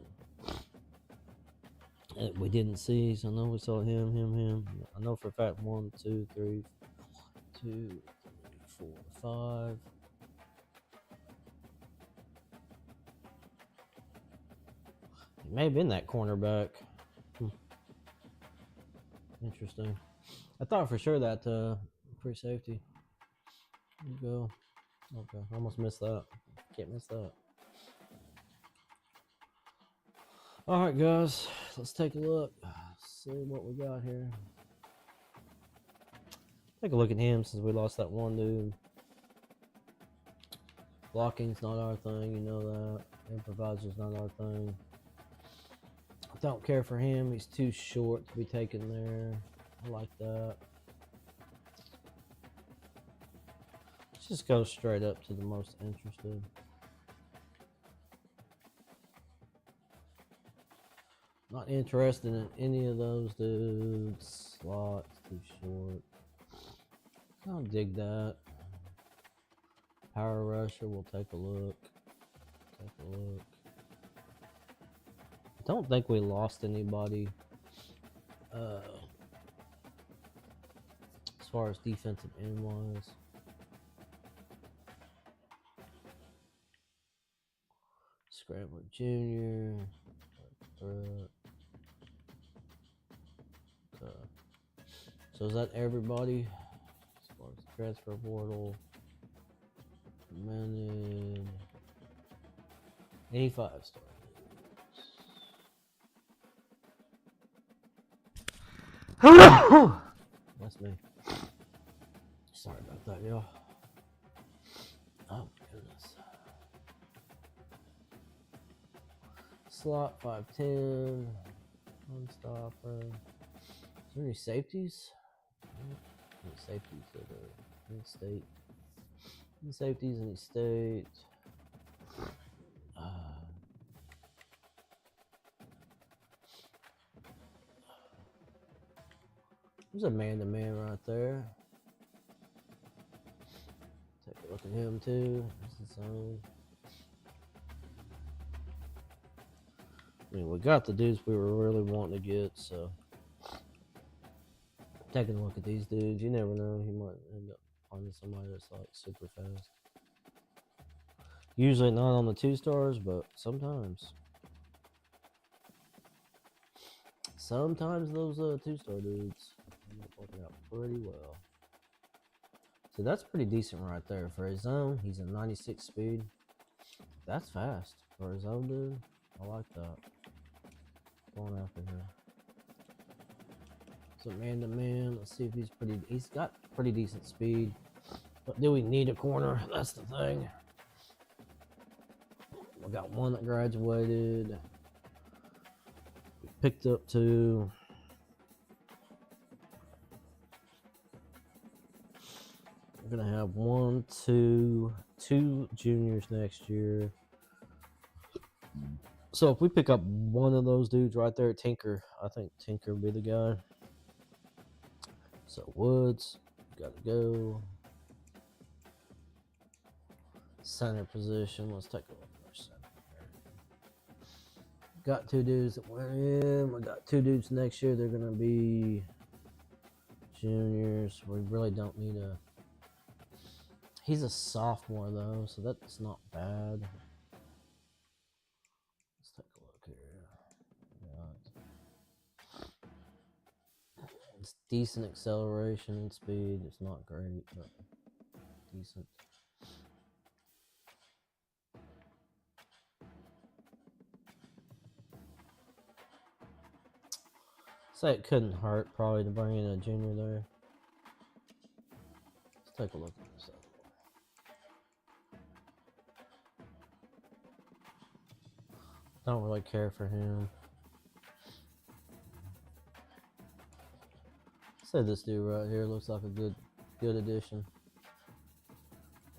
And we didn't see, so I know we saw him. I know for a fact 1, 2, 3, 2, 3, 4, 5. It may have been that cornerback. Interesting. I thought for sure that free safety. There you go. Okay, almost missed that. Can't miss that. All right, guys, let's take a look. See what we got here. Take a look at him since we lost that one dude. Blocking's not our thing, you know that. Improviser's not our thing. I don't care for him. He's too short to be taken there. I like that. Let's just go straight up to the most interested. Not interested in any of those dudes. Slots too short. I don't dig that. Power rusher, we'll take a look. I don't think we lost anybody as far as defensive end wise. Scrambler Jr. Okay. So is that everybody? As far as the transfer portal, recommended 85 star. That's me. Sorry about that, y'all. Oh goodness. Slot 5'10". Unstopper. Is there any safeties? Any safeties that are in state? Any safeties in state? There's a man-to-man right there. Take a look at him too. That's his own. I mean, we got the dudes we were really wanting to get, so taking a look at these dudes, you never know. He might end up finding somebody that's like super fast. Usually not on the 2 stars, but sometimes. Sometimes those 2-star dudes end up working out pretty well. So that's pretty decent right there. For his own, he's a 96 speed. That's fast. For his own dude, I like that. Going after here. So man to man, let's see if he's got pretty decent speed. But do we need a corner? That's the thing. We got one that graduated. We picked up 2. We're gonna have 1, 2 juniors next year. So if we pick up one of those dudes right there, Tinker, I think Tinker would be the guy. So Woods, gotta go. Center position. Let's take a look at our center. Got 2 dudes that went in. We got 2 dudes next year. They're gonna be juniors. We really don't need a. He's a sophomore though, so that's not bad. Let's take a look here. It's decent acceleration and speed. It's not great, but decent. Say it couldn't hurt probably to bring in a junior there. Let's take a look at this other one. Don't really care for him. Say this dude right here looks like a good addition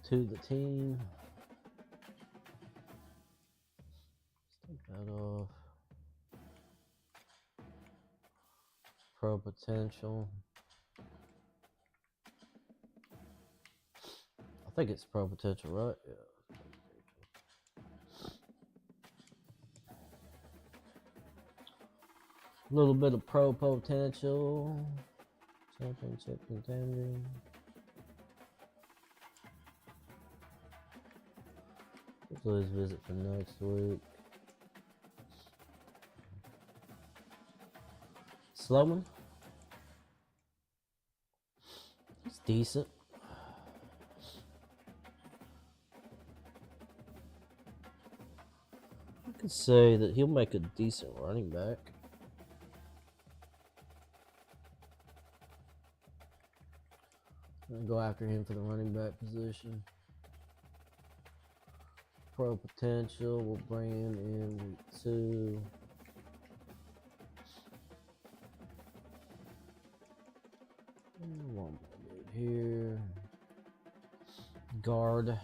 to the team. Let's take that off. Pro potential. I think it's pro potential, right? Yeah. A little bit of pro potential. Championship contender. Let's his visit for next week. Slowman. He's decent. I could say that he'll make a decent running back. I'm gonna go after him for the running back position. Pro potential. We'll bring him in week 2. One more dude here. Guard.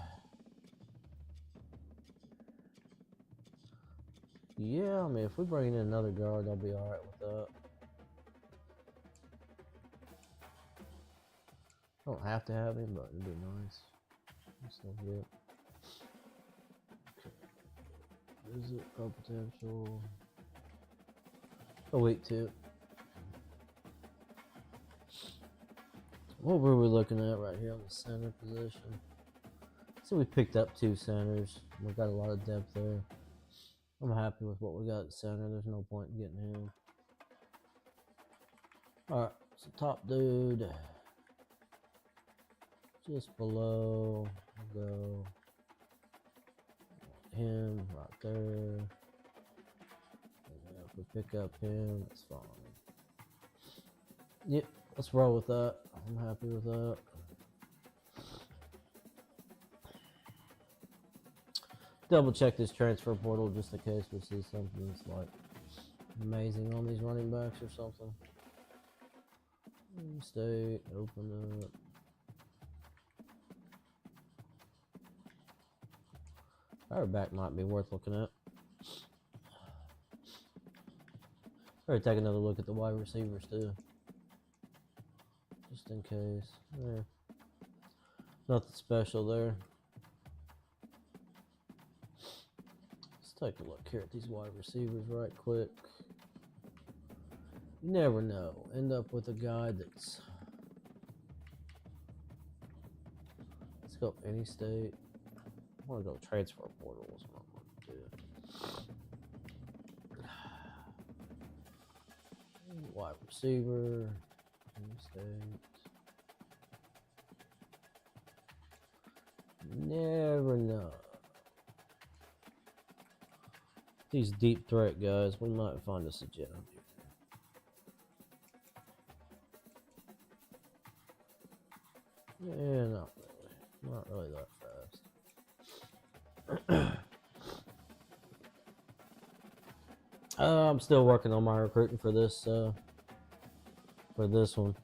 Yeah, I mean, if we bring in another guard, I'll be alright with that. Don't have to have him, but it'd be nice. So good. Is it pro potential? Oh, week 2. What were we looking at right here on the center position? So we picked up 2 centers. We've got a lot of depth there. I'm happy with what we got at center. There's no point in getting him. Alright, so top dude. Just below. We'll go. Him right there. And if we pick up him, that's fine. Yep, let's roll with that. I'm happy with that. Double check this transfer portal just in case we see something that's like amazing on these running backs or something. State, open up. Our back might be worth looking at. Or take another look at the wide receivers too. Just in case. Yeah. Nothing special there. Let's take a look here at these wide receivers right quick. You never know. End up with a guy that's... Let's go any state. I want to go transfer portal is what I'm going to do. Wide receiver. Any state. Never know. These deep threat guys, we might find us a gem here. Yeah, not really. Not really that fast. I'm still working on my recruiting for this one.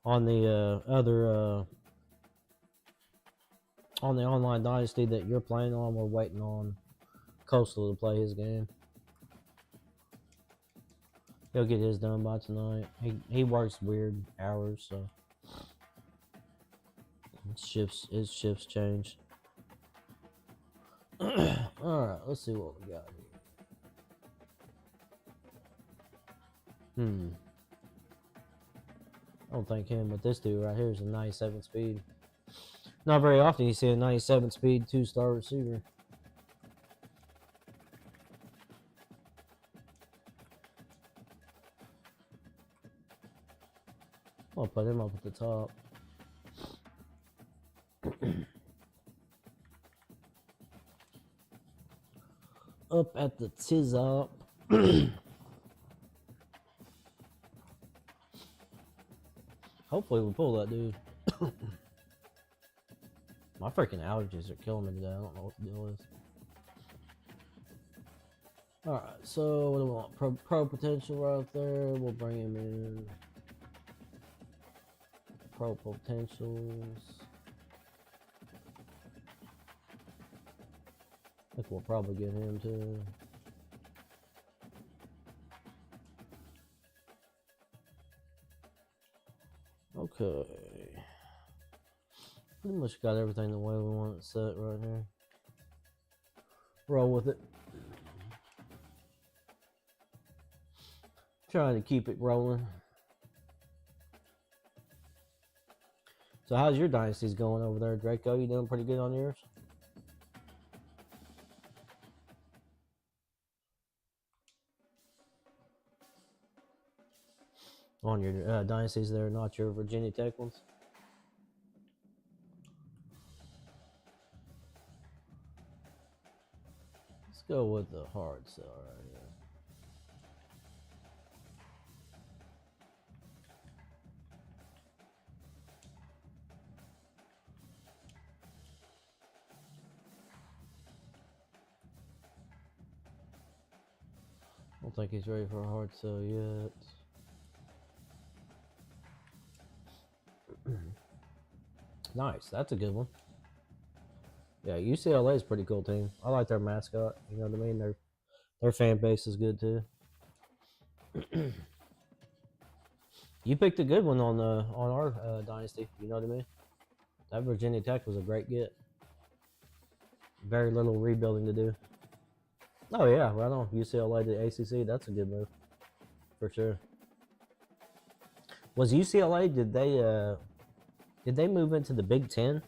On the on the online dynasty that you're playing on, we're waiting on Coastal to play his game. He'll get his done by tonight. He works weird hours, so his shifts change. Alright, let's see what we got here. I don't think him, but this dude right here is a 97 speed. Not very often you see a 97 speed 2-star receiver. I'll put him up at the top. Up at the top. Hopefully we pull that dude. My freaking allergies are killing me today. I don't know what the deal is. Alright, so what do we want? Pro potential right there. We'll bring him in. Pro potentials. I think we'll probably get him too. Okay. Pretty much got everything the way we want it set right here. Roll with it. Trying to keep it rolling. So how's your dynasties going over there, Draco? You doing pretty good on yours? On your dynasties there, not your Virginia Tech ones? Let's go with the hard sell right here. I don't think he's ready for a hard sell yet. Nice, that's a good one. Yeah, UCLA is a pretty cool team. I like their mascot. You know what I mean? Their fan base is good too. You picked a good one on our dynasty. You know what I mean? That Virginia Tech was a great get. Very little rebuilding to do. Oh yeah, right on. UCLA to ACC. That's a good move for sure. Was UCLA? Did they move into the Big Ten,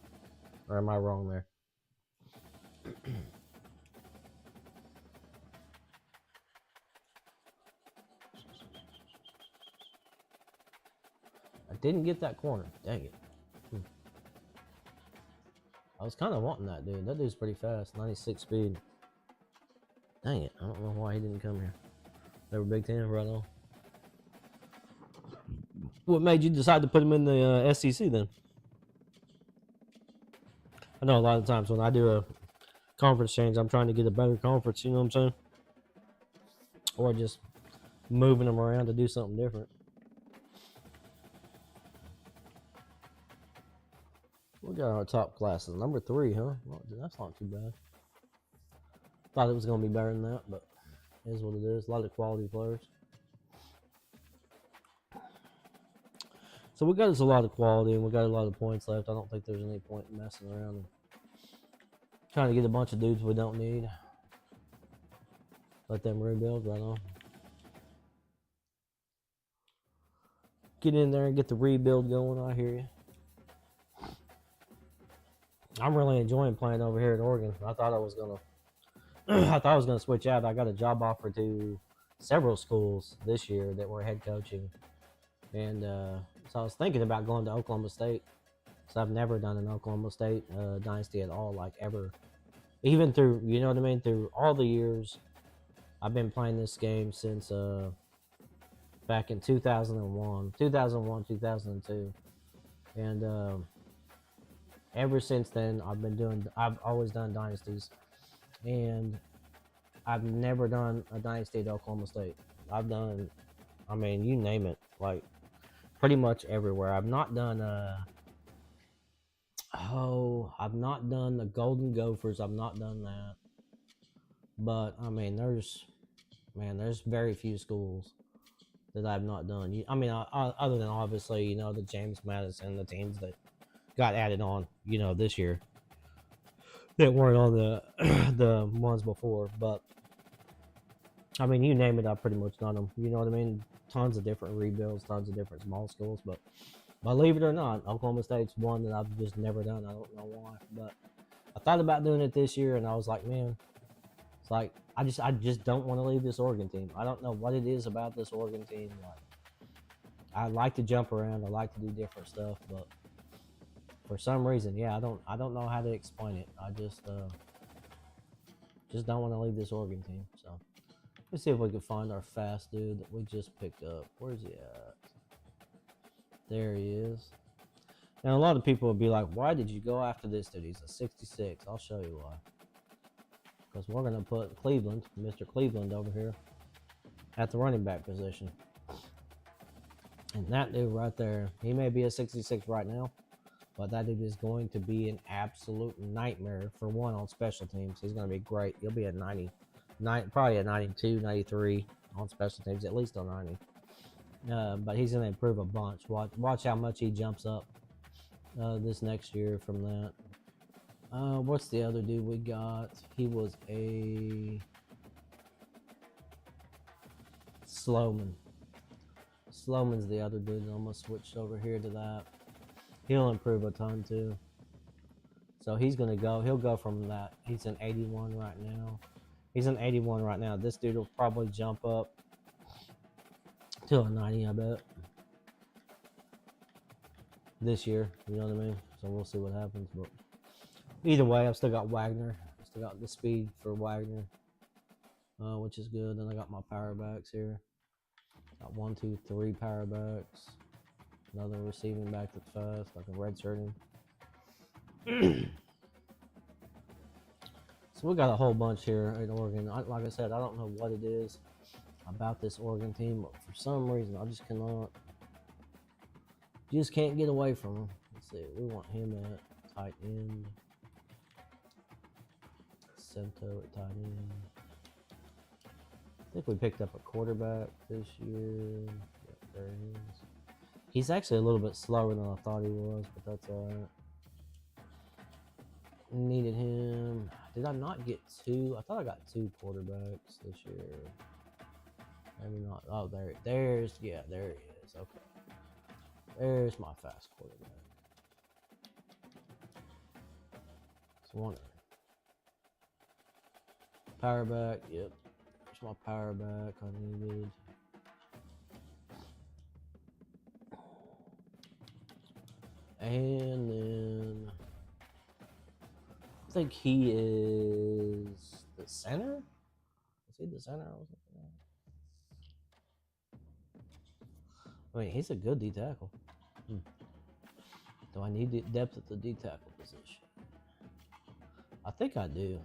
or am I wrong there? I didn't get that corner. Dang it. I was kind of wanting that dude. That dude's pretty fast. 96 speed. Dang it. I don't know why he didn't come here. They were Big Ten right on. What made you decide to put him in the SEC then? I know a lot of times when I do a conference change, I'm trying to get a better conference, you know what I'm saying? Or just moving them around to do something different. We got our top classes. Number 3, huh? Well, that's not too bad. Thought it was going to be better than that, but it is what it is. A lot of quality players. So we got us a lot of quality, and we got a lot of points left. I don't think there's any point in messing around and trying to get a bunch of dudes we don't need. Let them rebuild right on. Get in there and get the rebuild going. I hear you. I'm really enjoying playing over here at Oregon. I thought I was gonna switch out. I got a job offer to several schools this year that were head coaching, and so I was thinking about going to Oklahoma State. So I've never done an Oklahoma State dynasty at all, like ever. Even through, you know what I mean, through all the years I've been playing this game since back in 2001, 2002, and ever since then I've always done dynasties, and I've never done a dynasty at Oklahoma State. I've done, I mean, you name it, like pretty much everywhere. I've not done I've not done the Golden Gophers. I've not done that, but I mean, there's very few schools that I've not done. I mean, other than obviously, the James Madison, the teams that got added on, this year that weren't on the the ones before. But I mean, you name it, I've pretty much done them. You know what I mean? Tons of different rebuilds, tons of different small schools. But believe it or not, Oklahoma State's one that I've just never done. I don't know why, but I thought about doing it this year, and I was like, man, it's like I just don't want to leave this Oregon team. I don't know what it is about this Oregon team. Like, I like to jump around. I like to do different stuff, but for some reason, yeah, I don't know how to explain it. I just don't want to leave this Oregon team. So let's see if we can find our fast dude that we just picked up. Where's he at? There he is. Now a lot of people would be like, "Why did you go after this dude? He's a 66." I'll show you why. Because we're gonna put Cleveland, Mr. Cleveland, over here at the running back position. And that dude right there, he may be a 66 right now, but that dude is going to be an absolute nightmare for one on special teams. He's going to be great. He'll be at 90, probably at 92, 93 on special teams, at least on 90. But he's going to improve a bunch. Watch how much he jumps up this next year from that. What's the other dude we got? He was a Sloman. Sloman's the other dude. I'm going to switch over here to that. He'll improve a ton too. So he's going to go. He'll go from that. He's an 81 right now. He's an 81 right now. This dude will probably jump up to a 90, I bet. This year. You know what I mean? So we'll see what happens. But either way, I've still got Wagner. I still got the speed for Wagner, which is good. Then I got my power backs here. Got 1, 2, 3 power backs. Another receiving back that's fast, like a red shirting. So we got a whole bunch here in Oregon. Like I said, I don't know what it is about this Oregon team, but for some reason, I just can't get away from him. Let's see, we want him at tight end. Cento at tight end. I think we picked up a quarterback this year. Yep, there he is. He's actually a little bit slower than I thought he was, but that's alright. Needed him. Did I not get 2? I thought I got 2 quarterbacks this year. Maybe not. Oh, there he is. Okay. There's my fast quarterback. It's one. Power back, yep. There's my power back I needed. And then I think he is the center. Is he the center? I mean, he's a good D tackle. Do I need depth at the D tackle position? I think I do.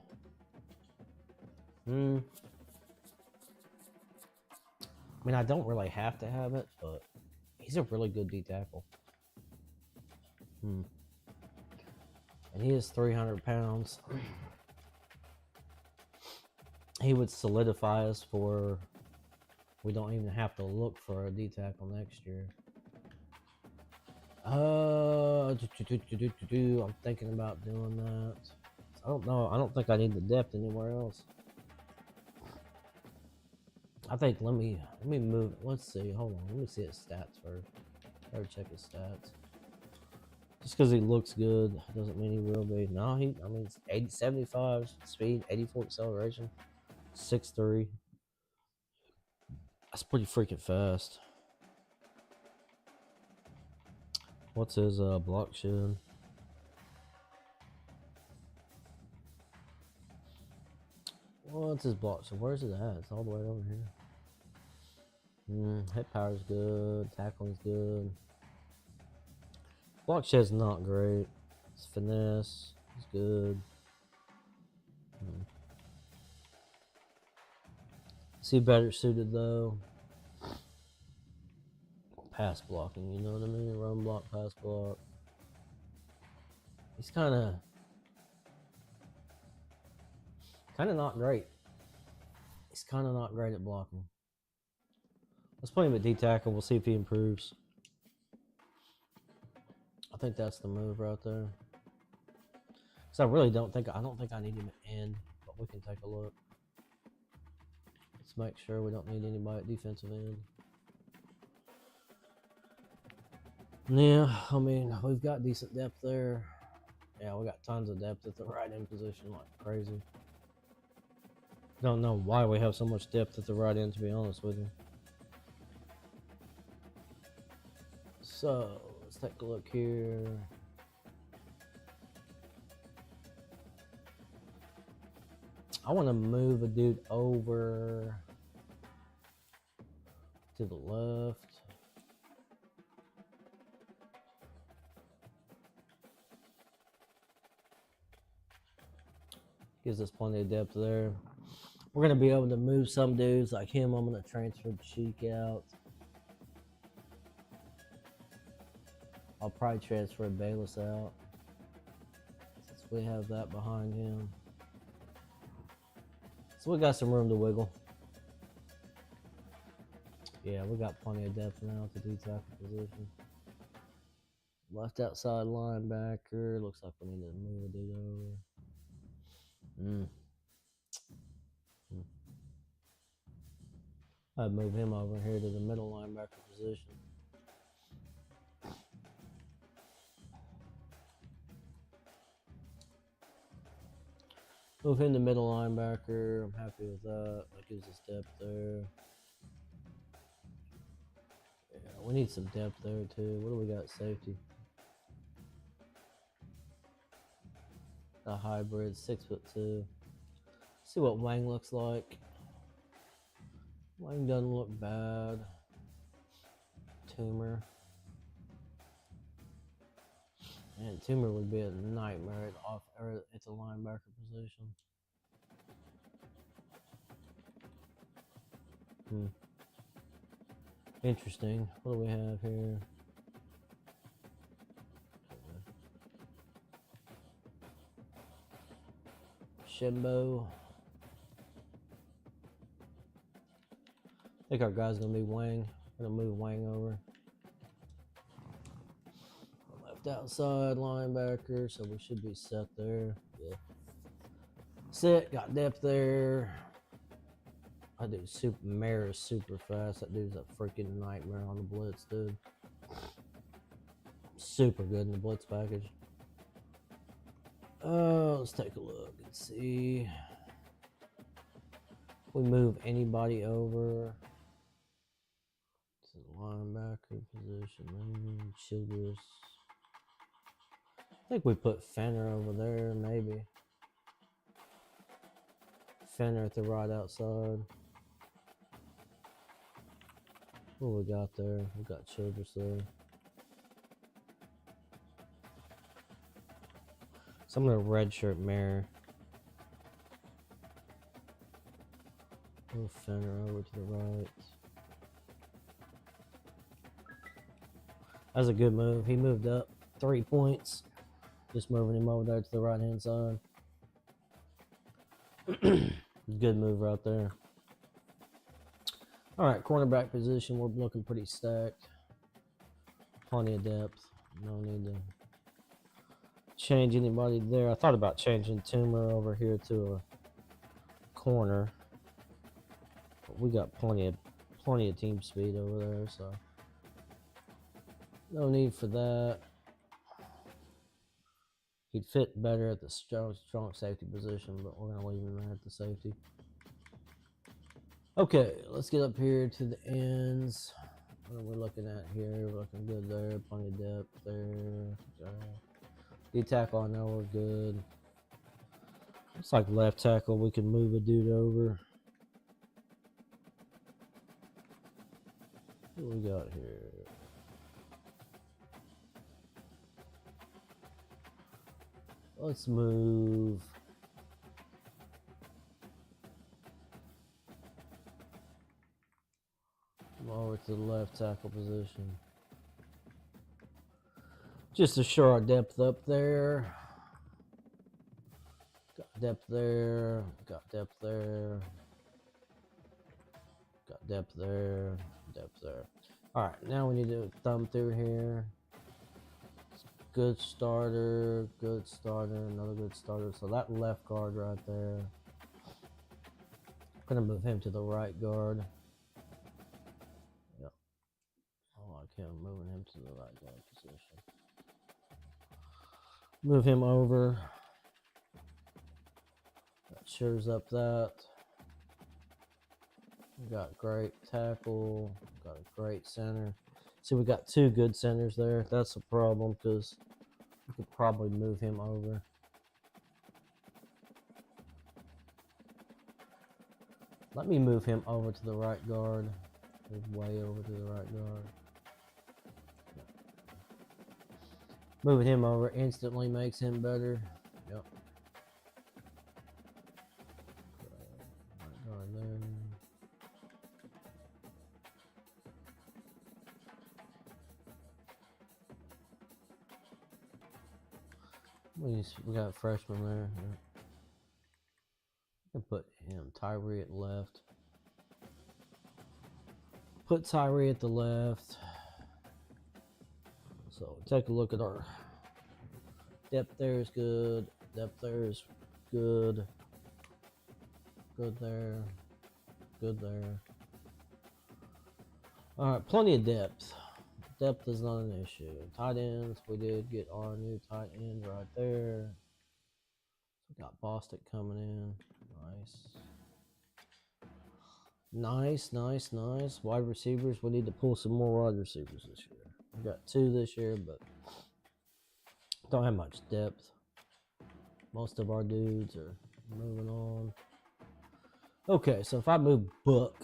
I mean, I don't really have to have it, but he's a really good D tackle. And he is 300 pounds. He would solidify us for. We don't even have to look for a D tackle next year. I'm thinking about doing that. I don't know. I don't think I need the depth anywhere else. I think let me move. Let's see. Hold on. Let me see his stats first. Better check his stats. Just because he looks good doesn't mean he will be. No, I mean, it's 75 speed, 84 acceleration, 6'3". That's pretty freaking fast. What's his block shed? What's his block shed? Where's it at? It's all the way over here. Hit power's good. Tackling's good. Block shed's not great. His finesse is good. Is he better suited though? Pass blocking, you know what I mean? Run block, pass block. He's kind of not great. He's kind of not great at blocking. Let's play him at D tackle. We'll see if he improves. I think that's the move right there. Because I really don't think I need him at end, but we can take a look. Let's make sure we don't need anybody at defensive end. Yeah, I mean, we've got decent depth there. Yeah, we got tons of depth at the right end position, like crazy. Don't know why we have so much depth at the right end, to be honest with you. So, let's take a look here. I want to move a dude over to the left. Gives us plenty of depth there. We're going to be able to move some dudes like him. I'm going to transfer Cheek out. I'll probably transfer Bayless out since we have that behind him. So we got some room to wiggle. Yeah, we got plenty of depth now at the D-tackle position. Left outside linebacker. Looks like we need to move a dude over. I'd move him over here to the middle linebacker position. Move him to middle linebacker. I'm happy with that. That gives us depth there. Yeah, we need some depth there too. What do we got? Safety. A hybrid, 6'2". See what Wang looks like. Wang doesn't look bad. Tumor. And Tumor would be a nightmare at the linebacker position. Interesting. What do we have here? Shimbo. I think our guy's gonna be Wang. We're gonna move Wang over. Left outside linebacker, so we should be set there. Yeah. Set, got depth there. I do Mare is super fast. That dude's a freaking nightmare on the blitz, dude. Super good in the blitz package. Let's take a look and see. We move anybody over to the linebacker position. Childress. I think we put Fenner over there, maybe. Fenner at the right outside. What we got there? We got Childress there. So I'm gonna redshirt Mare. Move Fenner over to the right. That was a good move. He moved up 3 points. Just moving him over there to the right hand side. Good move right there. All right, cornerback position. We're looking pretty stacked. Plenty of depth. No need to change anybody there. I thought about changing Tumor over here to a corner. But we got plenty of team speed over there, so no need for that. He'd fit better at the strong safety position, but we're gonna leave him there at the safety. Okay, let's get up here to the ends. What are we looking at here? We're looking good there. Plenty of depth there. D tackle, I know we're good. Looks like left tackle, we can move a dude over. What we got here? Let's move. Over to the left tackle position. Just to show our depth up there. Got depth there. Got depth there. Got depth there. Depth there. Alright, now we need to thumb through here. Good starter. Good starter. Another good starter. So that left guard right there. I'm gonna move him to the right guard. Yep. I like him moving him to the right guard position. Move him over. That shores up that. We got great tackle. Got a great center. See, we got two good centers there. That's a problem because we could probably move him over. Let me move him over to the right guard. Move way over to the right guard. Moving him over instantly makes him better. Yep. Right guard there. We got a freshman there. Yeah. I can put him, Tyree at left. Put Tyree at the left. So take a look at our depth there is good. Depth there is good. Good there. Good there. Alright, plenty of depth. Depth is not an issue. Tight ends, we did get our new tight end right there. So we got Bostic coming in. Nice. Nice. Wide receivers, we need to pull some more wide receivers this year. We got two this year, but don't have much depth. Most of our dudes are moving on. Okay, so if I move Book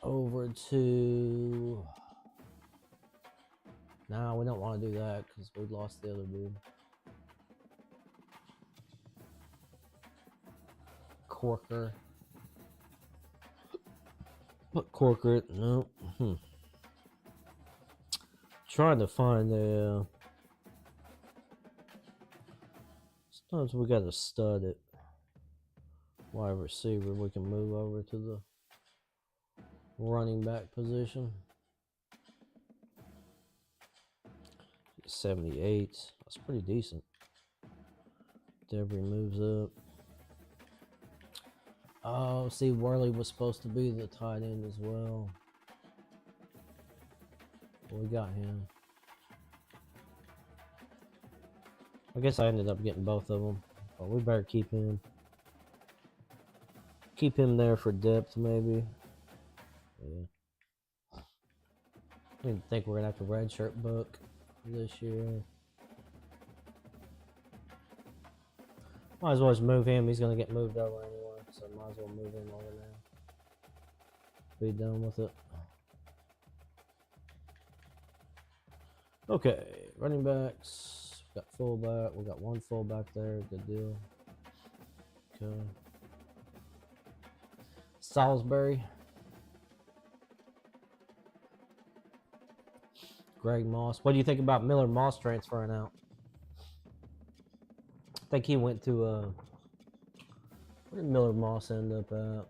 over to... Nah, we don't want to do that because we lost the other dude. Corker. Put Corker. No. Trying to find a. Sometimes we got to stud it. Wide receiver. We can move over to the running back position. 78. That's pretty decent. Debris moves up. Oh, see, Worley was supposed to be the tight end as well. We got him. I guess I ended up getting both of them. But we better keep him. Keep him there for depth, maybe. Yeah. I didn't think we're going to have to redshirt Book this year. Might as well just move him. He's going to get moved over anyway. So might as well move him over now. Be done with it. Okay, running backs. We got fullback. We got one fullback there. Good deal. Okay. Salisbury. Greg Moss. What do you think about Miller Moss transferring out? I think he went to where did Miller Moss end up at?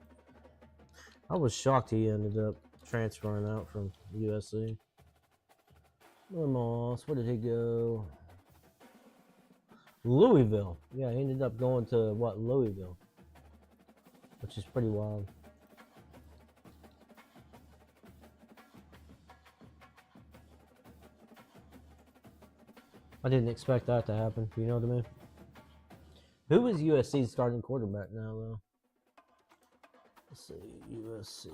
I was shocked he ended up transferring out from USC. Miller Moss, where did he go? Louisville. Yeah, he ended up going to what, Louisville, which is pretty wild. I didn't expect that to happen. You know what I mean? Who is USC's starting quarterback now, though? Let's see, USC.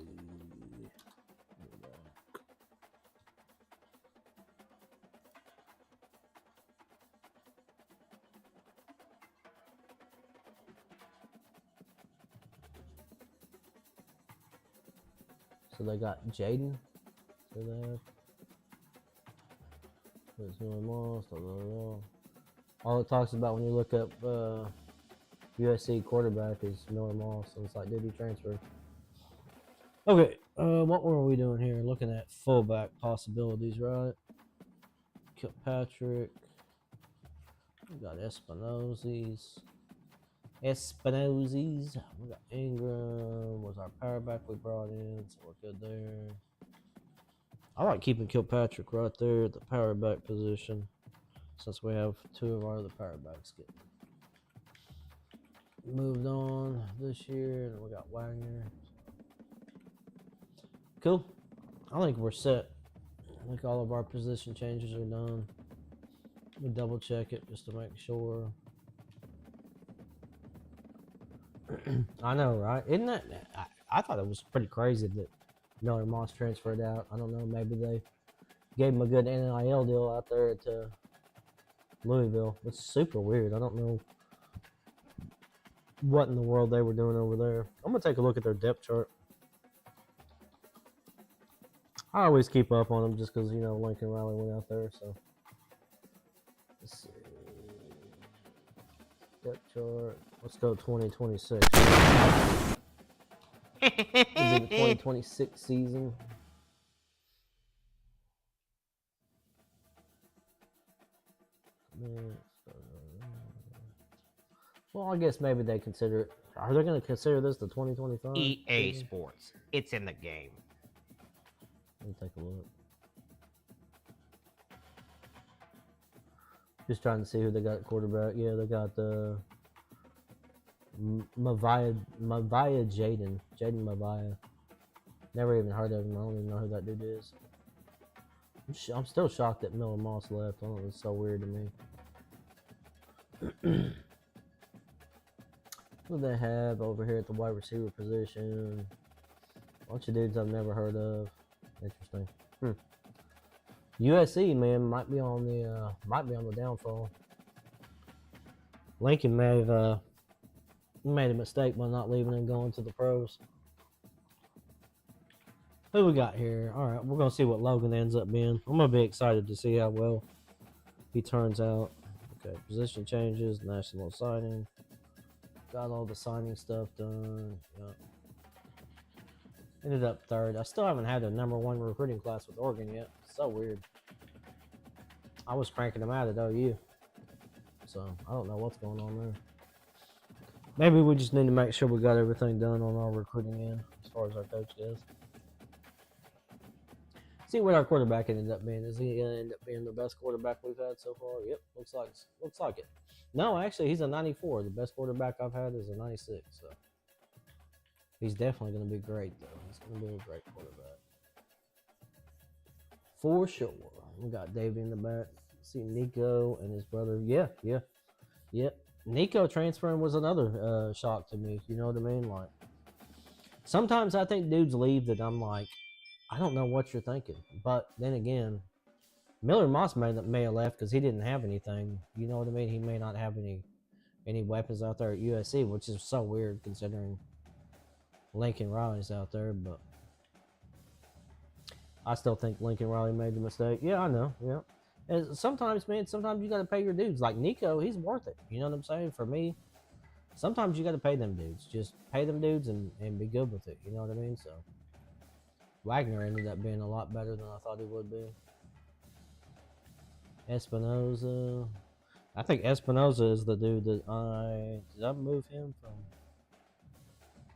So they got Jaden. for that. There's Miller Moss, blah, blah, blah. All it talks about when you look up USC quarterback is Miller Moss. So it's like, did he transfer? Okay, what were we doing here? Looking at fullback possibilities, right? Kilpatrick. We got Espinozzi's. We got Ingram. Was our power back we brought in, so we're good there. I like keeping Kilpatrick right there at the power back position, since we have two of our other power backs getting moved on this year, and we got Wagner. Cool. I think we're set. I think all of our position changes are done. We double check it just to make sure. I know, right? Isn't that? I thought it was pretty crazy that Miller Moss transferred out. I don't know. Maybe they gave him a good NIL deal out there at Louisville. It's super weird. I don't know what in the world they were doing over there. I'm gonna take a look at their depth chart. I always keep up on them just because, you know, Lincoln Riley went out there. So let's see. Depth chart. Let's go 2026. It'll be the 2026 season. Well, I guess maybe they consider it. Are they going to consider this the 2025? EA Sports. It's in the game. Let me take a look. Just trying to see who they got at quarterback. Yeah, they got the Mavia Jaden Mavia. Never even heard of him. I don't even know who that dude is. I'm still shocked that Miller Moss left. I don't know, it's so weird to me. What do they have over here at the wide receiver position? A bunch of dudes I've never heard of. Interesting. USC, man, might be on the downfall. Lincoln may have made a mistake by not leaving and going to the pros. Who we got here? All right, we're gonna see what Logan ends up being. I'm gonna be excited to see how well he turns out. Okay, position changes, national signing. Got all the signing stuff done. Yep. Ended up third. I still haven't had a #1 recruiting class with Oregon yet. So weird. I was cranking them out at OU. So I don't know what's going on there. Maybe we just need to make sure we got everything done on our recruiting end as far as our coach goes. See what our quarterback ended up being. Is he gonna end up being the best quarterback we've had so far? Yep, looks like it. No, actually, he's a 94. The best quarterback I've had is a 96. So he's definitely gonna be great, though. He's gonna be a great quarterback for sure. We got Davey in the back. See Nico and his brother. Yeah. Nico transferring was another shock to me. You know what I mean? Like, sometimes I think dudes leave that I'm like, I don't know what you're thinking. But then again, Miller Moss may have left because he didn't have anything. You know what I mean? He may not have any weapons out there at USC, which is so weird considering Lincoln Riley's out there. But I still think Lincoln Riley made the mistake. Yeah, I know. Yeah. And sometimes, man, you got to pay your dudes. Like Nico, he's worth it. You know what I'm saying? For me, sometimes you got to pay them dudes. Just pay them dudes and be good with it. You know what I mean? So Wagner ended up being a lot better than I thought he would be. Espinoza. I think Espinoza is the dude that did I move him from?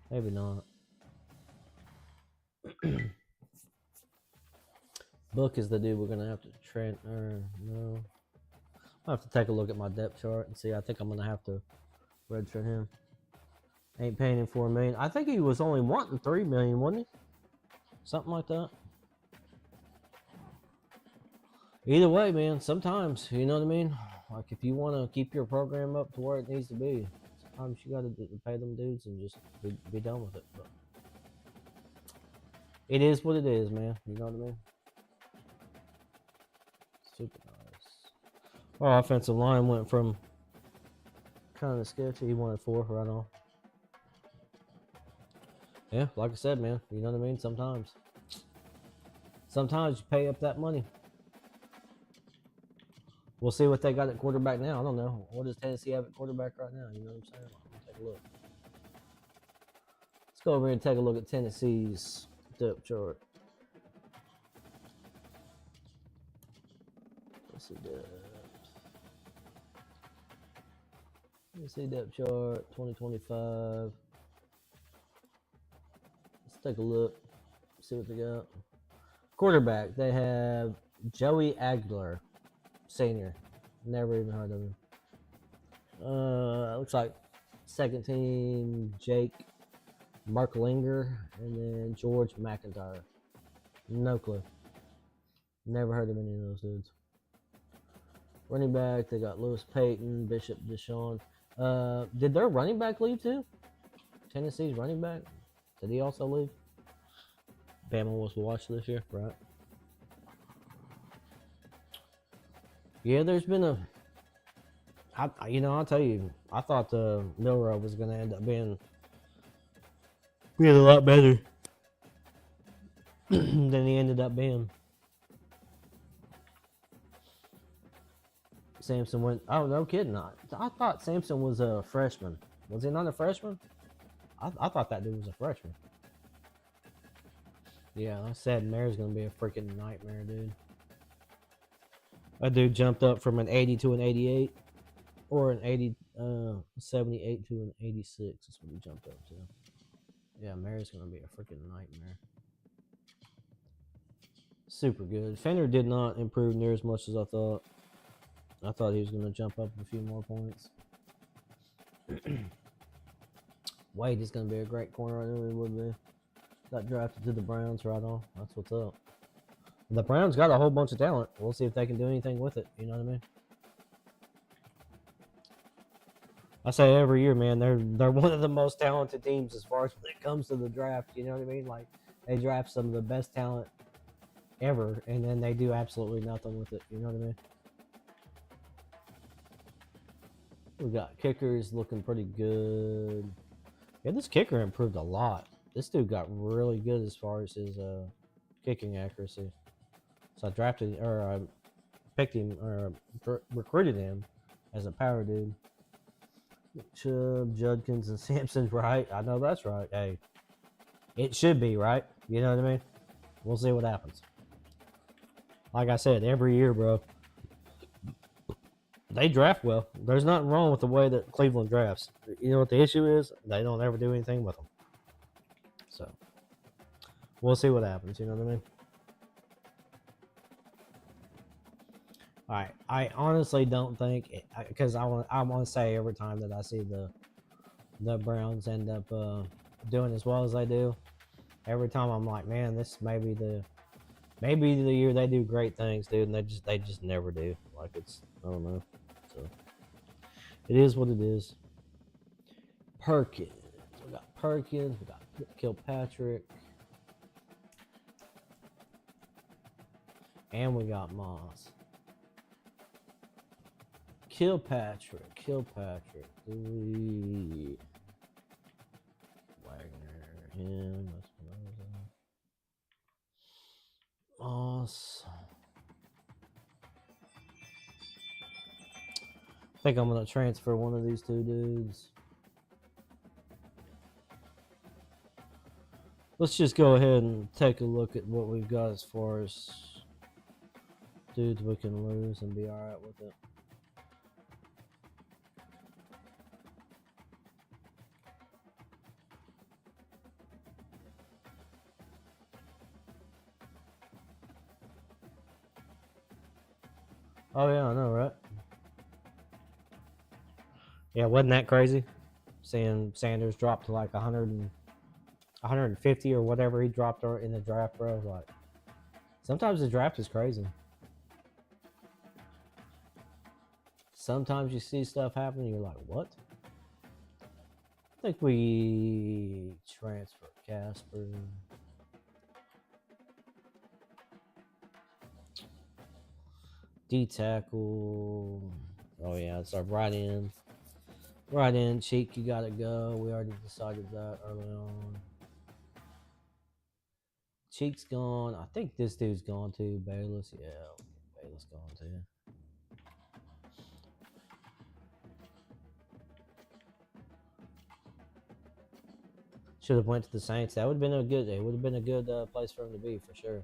Maybe not. Book is the dude we're gonna have to no. I'll have to take a look at my depth chart and see. I think I'm gonna have to redshirt him. Ain't paying him $4 million. I think he was only wanting $3 million, wasn't he? Something like that. Either way, man, sometimes, you know what I mean? Like, if you want to keep your program up to where it needs to be, sometimes you got to pay them dudes and just be done with it. But it is what it is, man. You know what I mean? Super nice. Our offensive line went from kind of sketchy. He wanted 4 right on. Yeah, like I said, man. You know what I mean? Sometimes. Sometimes you pay up that money. We'll see what they got at quarterback now. I don't know. What does Tennessee have at quarterback right now? You know what I'm saying? Let's take a look. Let's go over here and take a look at Tennessee's depth chart. Let's see depth. Let's see depth chart 2025. Let's take a look. See what they got. Quarterback, they have Joey Aguilar, senior. Never even heard of him. Looks like second team Jake Marklinger and then George McIntyre. No clue. Never heard of any of those dudes. Running back, they got Lewis Payton, Bishop Deshaun. Did their running back leave too? Tennessee's running back? Did he also leave? Bama was watched this year, right? Yeah, there's been a. I'll tell you, I thought Milroe was going to end up being a lot better than he ended up being. Sampson went. Oh, no kidding! I thought Sampson was a freshman. Was he not a freshman? I thought that dude was a freshman. Yeah, I said Mayor's gonna be a freaking nightmare, dude. That dude jumped up from an 80 to an 88, or an 78 to an 86. That's what he jumped up to. Yeah, Mayor's gonna be a freaking nightmare. Super good. Fender did not improve near as much as I thought. I thought he was gonna jump up a few more points. Wade is gonna be a great corner. I knew he would be. Got drafted to the Browns right on. That's what's up. The Browns got a whole bunch of talent. We'll see if they can do anything with it. You know what I mean? I say every year, man, they're one of the most talented teams as far as when it comes to the draft. You know what I mean? Like, they draft some of the best talent ever, and then they do absolutely nothing with it. You know what I mean? We got kickers looking pretty good. Yeah, this kicker improved a lot. This dude got really good as far as his kicking accuracy. So I drafted, or I picked him, or recruited him as a power dude. Chubb, Judkins, and Sampson's right. I know that's right. Hey, it should be right. You know what I mean? We'll see what happens. Like I said, every year, bro, they draft well. There's nothing wrong with the way that Cleveland drafts. You know what the issue is? They don't ever do anything with them. So, we'll see what happens. You know what I mean? All right. I honestly don't think, because I want to say every time that I see the Browns end up doing as well as they do, every time I'm like, man, this may be the year they do great things, dude, and they just never do. Like, it's, I don't know. So it is what it is. Perkins. We got Perkins. We got Kilpatrick. And we got Moss. Kilpatrick. Wagner. Him. That's what I was on. Moss. I think I'm going to transfer one of these two dudes. Let's just go ahead and take a look at what we've got as far as dudes we can lose and be alright with it. Oh yeah, I know, right? Yeah, wasn't that crazy? Seeing Sanders drop to like 150 or whatever he dropped in the draft, bro. Like, sometimes the draft is crazy. Sometimes you see stuff happen and you're like, what? I think we transfer Casper. D-tackle. Oh yeah, it's our right end. Right end, Cheek, you gotta go. We already decided that early on. Cheek's gone. I think this dude's gone too. Bayless, yeah. Bayless gone too. Should have went to the Saints. That would have been a good. It would have been a good place for him to be for sure.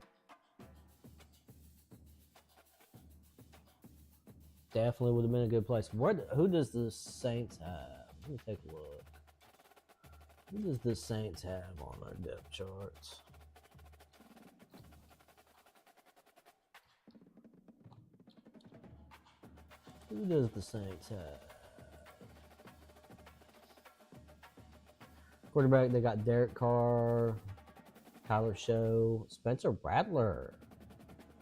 Definitely would have been a good place. Who does the Saints have? Let me take a look. Who does the Saints have on their depth charts? Who does the Saints have? Quarterback, they got Derek Carr, Tyler Show, Spencer Rattler.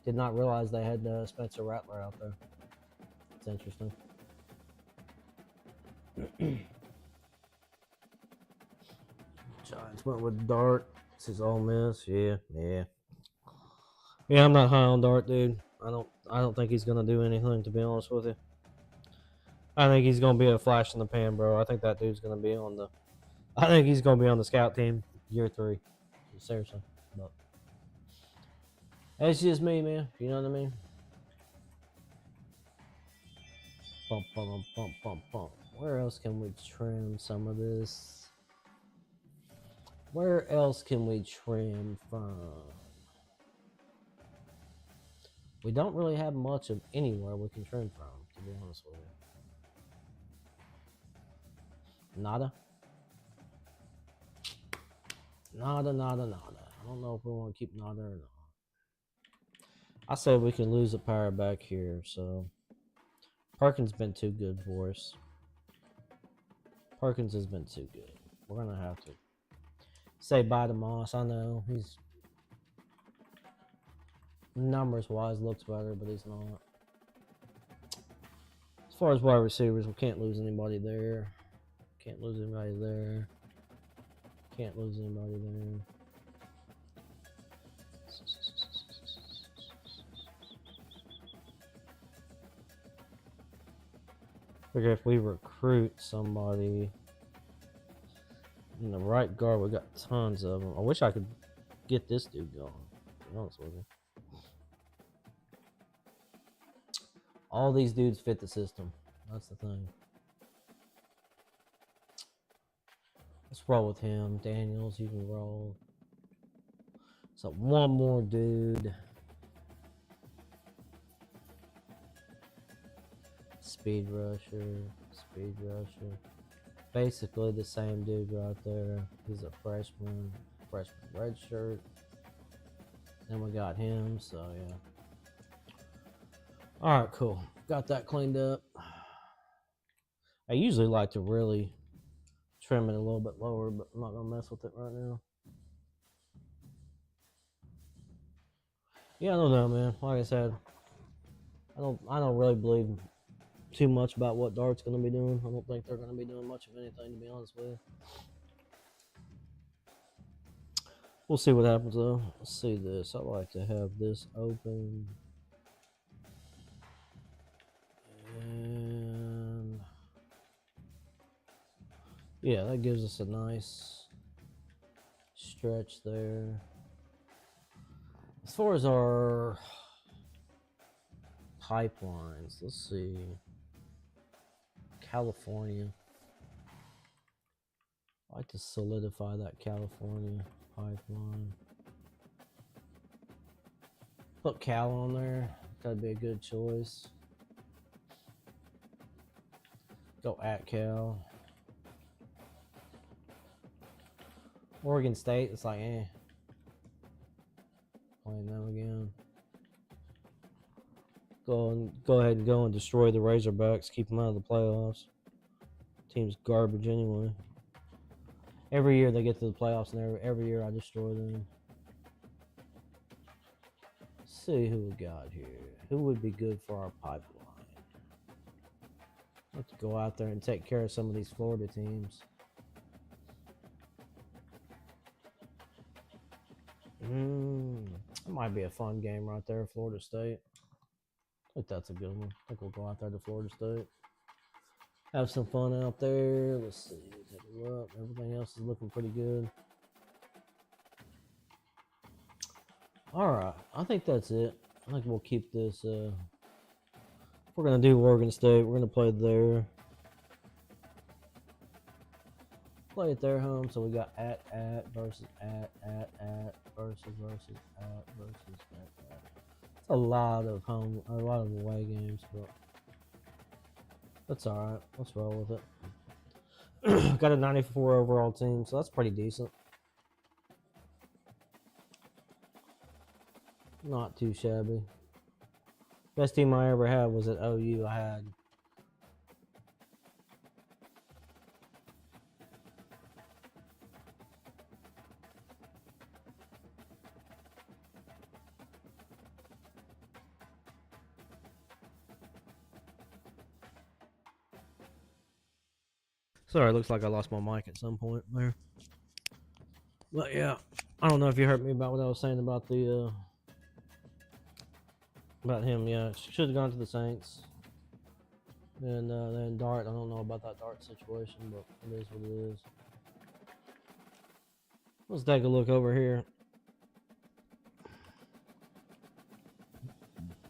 Did not realize they had Spencer Rattler out there. It's interesting. Giants went with Dart. This is Ole Miss. Yeah. I'm not high on Dart, dude. I don't think he's gonna do anything, to be honest with you. I think he's gonna be a flash in the pan, bro. I think that dude's gonna be on the. I think he's gonna be on the scout team year 3. Seriously, but that's just me, man. You know what I mean? Bump, bump, bump, bump, bump. Where else can we trim some of this? Where else can we trim from? We don't really have much of anywhere we can trim from, to be honest with you. Nada. I don't know if we want to keep Nada or not. I said we can lose a power back here, so Perkins been too good for us. Perkins has been too good. We're gonna have to say bye to Moss. I know he's numbers wise looks better, but he's not. As far as wide receivers, we can't lose anybody there. Can't lose anybody there. Can't lose anybody there. Figure if we recruit somebody in the right guard, we got tons of them. I wish I could get this dude going, to be honest with you. All these dudes fit the system. That's the thing. Let's roll with him. Daniels, you can roll. So one more dude. Speed rusher. Basically the same dude right there. He's a freshman red shirt. Then we got him, so yeah. Alright, cool. Got that cleaned up. I usually like to really trim it a little bit lower, but I'm not gonna mess with it right now. Yeah, I don't know, man. Like I said, I don't really believe too much about what Dart's gonna be doing. I don't think they're gonna be doing much of anything, to be honest with you. We'll see what happens though. Let's see this. I like to have this open. And yeah, that gives us a nice stretch there. As far as our pipelines, let's see. California. I like to solidify that California pipeline. Put Cal on there. That'd be a good choice. Go at Cal. Oregon State, it's like, playing them again. Go ahead and go and destroy the Razorbacks. Keep them out of the playoffs. Team's garbage anyway. Every year they get to the playoffs, and every year I destroy them. Let's see who we got here. Who would be good for our pipeline? Let's go out there and take care of some of these Florida teams. That might be a fun game right there, Florida State. I think that's a good one. I think we'll go out there to Florida State. Have some fun out there. Let's see. Take a look. Everything else is looking pretty good. Alright, I think that's it. I think we'll keep this. We're going to do Oregon State. We're going to play there. Play at their home. So we got at versus at versus at. It's a lot of away games, but that's alright. Let's roll with it. Got a 94 overall team, so that's pretty decent. Not too shabby. Best team I ever had was at OU. I had Sorry, looks like I lost my mic at some point there. But yeah, I don't know if you heard me about what I was saying about the about him. Yeah, should have gone to the Saints. And then Dart, I don't know about that Dart situation, but it is what it is. Let's take a look over here.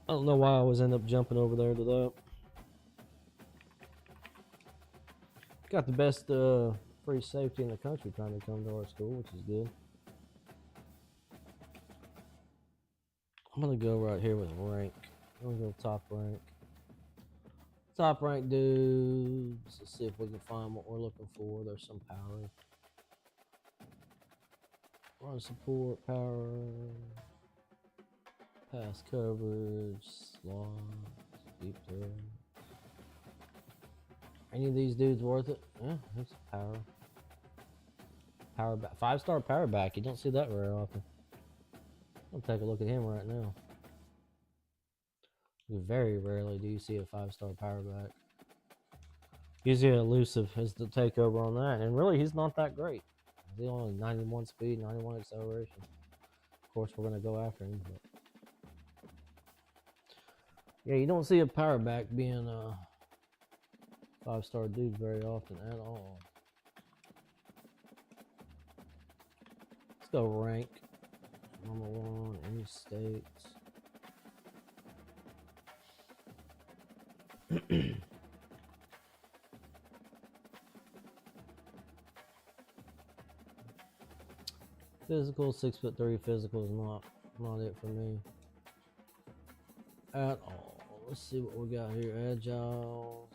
I don't know why I always end up jumping over there to that. Got the best free safety in the country trying to come to our school, which is good. I'm going to go right here with rank. I'm going to go top rank. Top rank dudes. Let's see if we can find what we're looking for. There's some power. Run support, power. Pass coverage. Slot. Deep throw. Any of these dudes worth it? Yeah, that's power. Power back. 5-star power back. You don't see that very often. I'll take a look at him right now. Very rarely do you see a 5-star power back. Usually elusive is the takeover on that. And really, he's not that great. He's only 91 speed, 91 acceleration. Of course, we're going to go after him. But yeah, you don't see a power back being 5-star dude very often at all. Let's go rank. Number 1, any states. Physical, 6'3" physical is not it for me at all. Let's see what we got here. Agiles.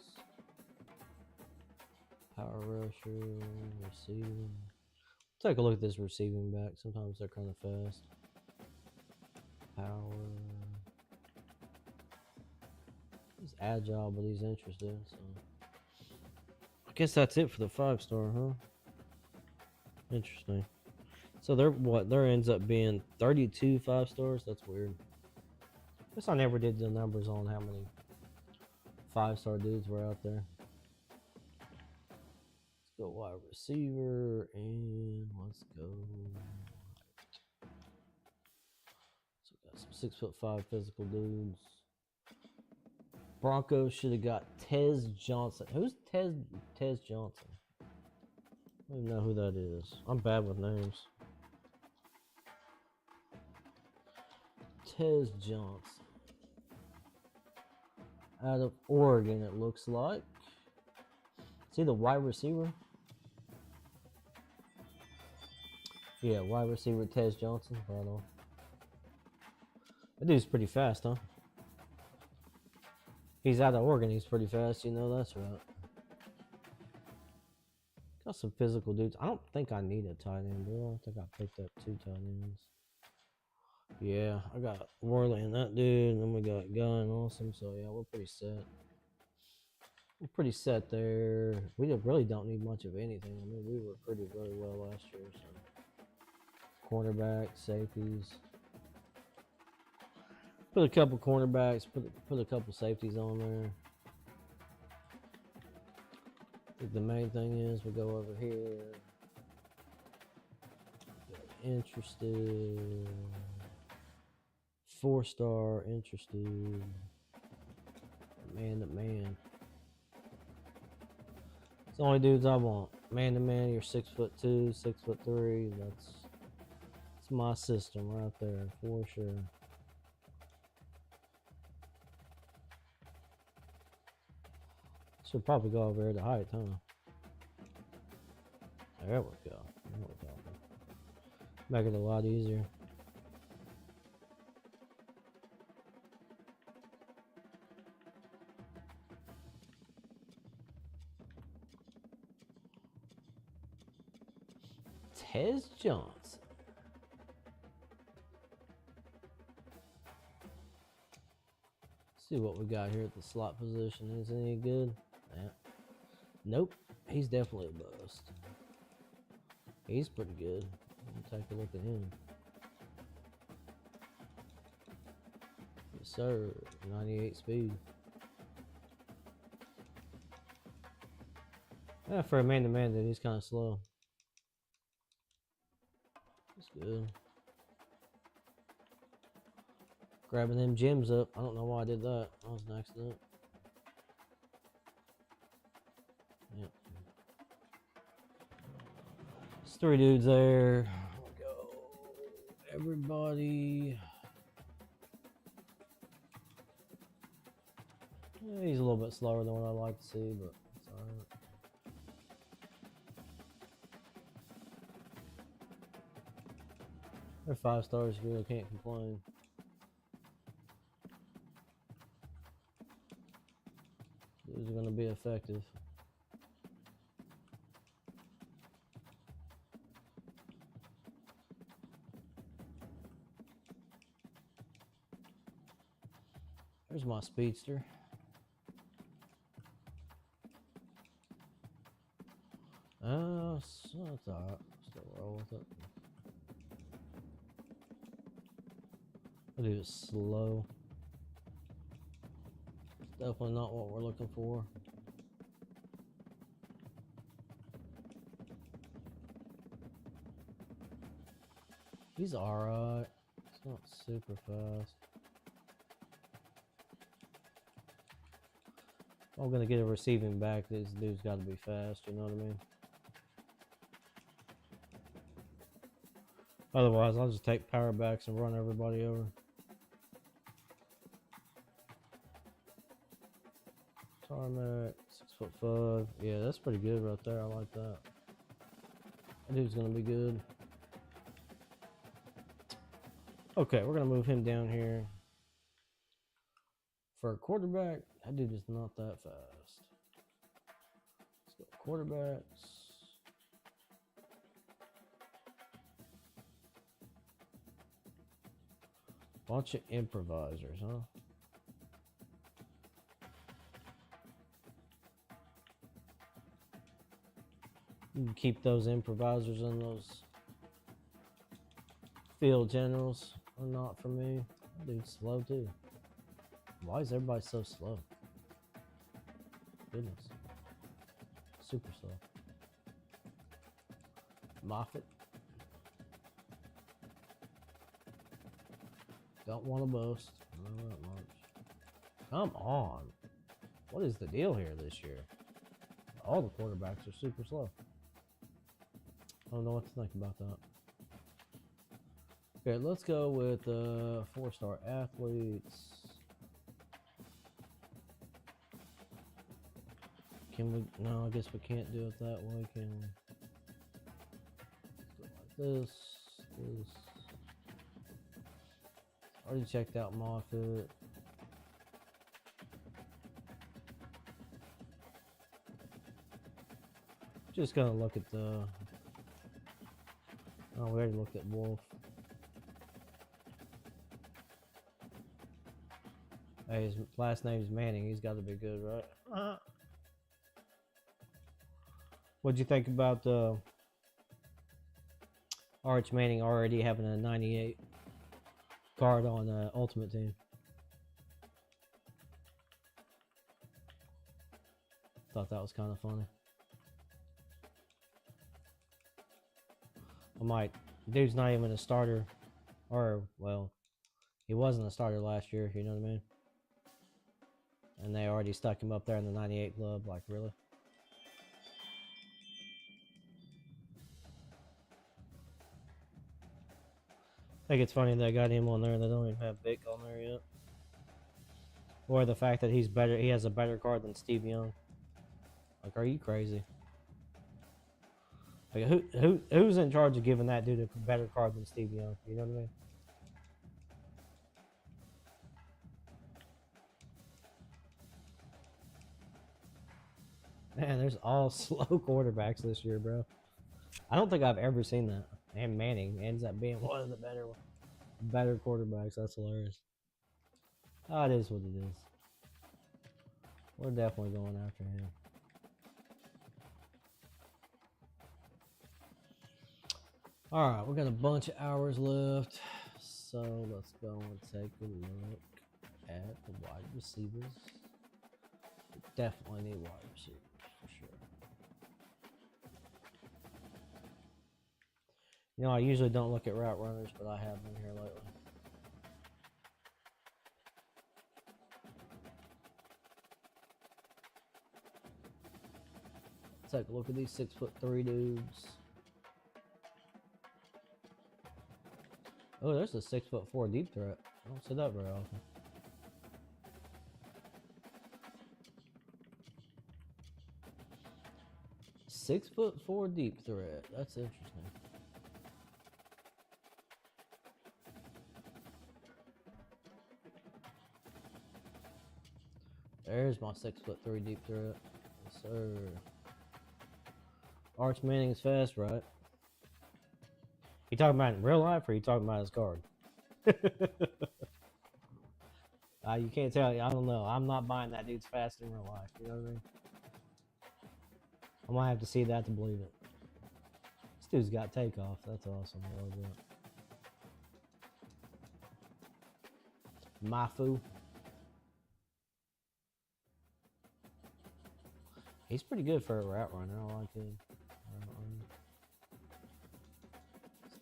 Power rusher, receiving. Take a look at this receiving back. Sometimes they're kind of fast. Power. He's agile, but he's interested. So I guess that's it for the 5-star, huh? Interesting. So there ends up being 32 5-stars. That's weird. Guess I never did the numbers on how many 5-star dudes were out there. Go wide receiver and let's go. So we got some 6'5" physical dudes. Broncos should have got Tez Johnson. Who's Tez Johnson? I don't even know who that is. I'm bad with names. Tez Johnson. Out of Oregon, it looks like. See the wide receiver? Yeah, wide receiver Tez Johnson. Right on. That dude's pretty fast, huh? He's out of Oregon. He's pretty fast. You know that's right. Got some physical dudes. I don't think I need a tight end, bro. I think I picked up 2 tight ends. Yeah, I got Worley and that dude, and then we got Gunn. Awesome. So yeah, we're pretty set. We're pretty set there. We really don't need much of anything. I mean, we were pretty very well last year. So. Cornerback, safeties. Put a couple cornerbacks. Put a couple safeties on there. I think the main thing is we go over here. Interested. 4-star interested. Man to man. It's the only dudes I want. Man to man, you're 6'2", 6'3". That's It's my system right there for sure. Should probably go over here to height, huh? There we go. There we go. Make it a lot easier. Tez Johnson. See what we got here at the slot position. Is any good? Yeah. Nope. He's definitely a bust. He's pretty good. We'll take a look at him. Yes, sir. 98 speed. Yeah, for a man-to-man, dude, he's kind of slow. That's good. Grabbing them gems up. I don't know why I did that. That was an accident. Yep. There's 3 dudes there. There we go. Everybody. Yeah, he's a little bit slower than what I like to see, but it's alright. They're 5 stars, you really can't complain. These are going to be effective. There's my speedster. So it's alright. Still roll with it. That dude is slow. It's definitely not what we're looking for. He's alright. It's not super fast. If I'm gonna get a receiving back, this dude's gotta be fast, you know what I mean? Otherwise, I'll just take power backs and run everybody over. Tarmac, 6'5". Yeah, that's pretty good right there. I like that. That dude's gonna be good. Okay, we're gonna move him down here. For a quarterback, that dude is not that fast. Let's go quarterbacks. Bunch of improvisers, huh? You can keep those improvisers and those field generals are not for me. That dude's slow too. Why is everybody so slow? Goodness. Super slow. Moffitt. Don't want to boast. Not that much. Come on. What is the deal here this year? All the quarterbacks are super slow. I don't know what to think about that. Okay, let's go with 4-star athletes. Can we? No, I guess we can't do it that way, can we? Let's go like this. Already checked out Moffitt. Just gonna look at the. Oh, we already looked at Wolf. Hey, his last name's Manning. He's got to be good, right? What'd you think about Arch Manning already having a 98 card on Ultimate Team? Thought that was kind of funny. Dude's not even a starter, or, well, he wasn't a starter last year, you know what I mean? And they already stuck him up there in the 98 club, like, really? think it's funny they got him on there. They don't even have Vic on there yet. Or the fact that he's better. He has a better card than Steve Young. Like, are you crazy? Like, who's in charge of giving that dude a better card than Steve Young? You know what I mean? Man, there's all slow quarterbacks this year, bro. I don't think I've ever seen that. And Manning ends up being one of the better quarterbacks. That's hilarious. Oh, it is what it is. We're definitely going after him. All right, we got a bunch of hours left, so let's go and take a look at the wide receivers. We definitely need wide receivers for sure. You know, I usually don't look at route runners, but I have been here lately. Take a look at these 6'3" dudes. Oh, there's a 6'4" deep threat. I don't see that very often. "6'4" deep threat. That's interesting. There's my 6'3" deep threat. Yes, sir. Arch Manning's fast, right? You talking about in real life, or you talking about his card? You can't tell. I don't know. I'm not buying that dude's fast in real life. You know what I mean? I might have to see that to believe it. This dude's got takeoff. That's awesome. I love that. Mafu. He's pretty good for a route runner. I like him.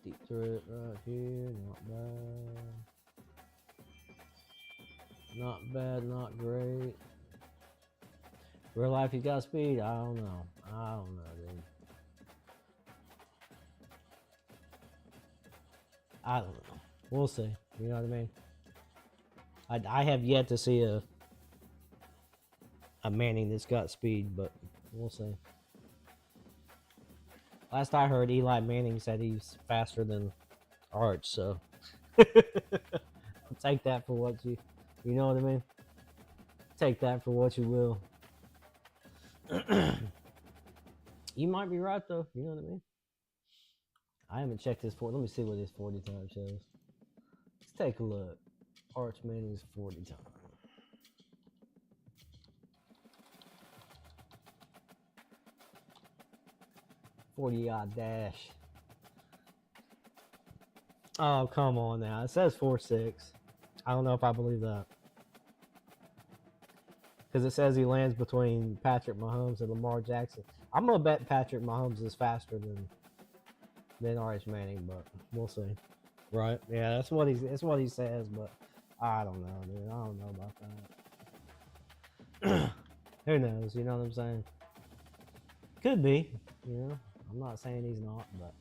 Deep threat right here. Not bad. Not bad, not great. Real life, he got speed? I don't know. I don't know, dude. I don't know. We'll see. You know what I mean? I have yet to see a Manning that's got speed, but we'll see. Last I heard, Eli Manning said he's faster than Arch, so I'll take that for what you know what I mean? Take that for what you will. You might be right though, you know what I mean? I haven't checked his 40. Let me see what his 40 time shows. Let's take a look. Arch Manning's 40 time. 40-yard dash. Oh, come on now. It says 4.6. I don't know if I believe that. Because it says he lands between Patrick Mahomes and Lamar Jackson. I'm going to bet Patrick Mahomes is faster than Arch Manning, but we'll see. Right? Yeah, that's what he says, but I don't know, dude. I don't know about that. Who knows? You know what I'm saying? Could be, you know. I'm not saying he's not, but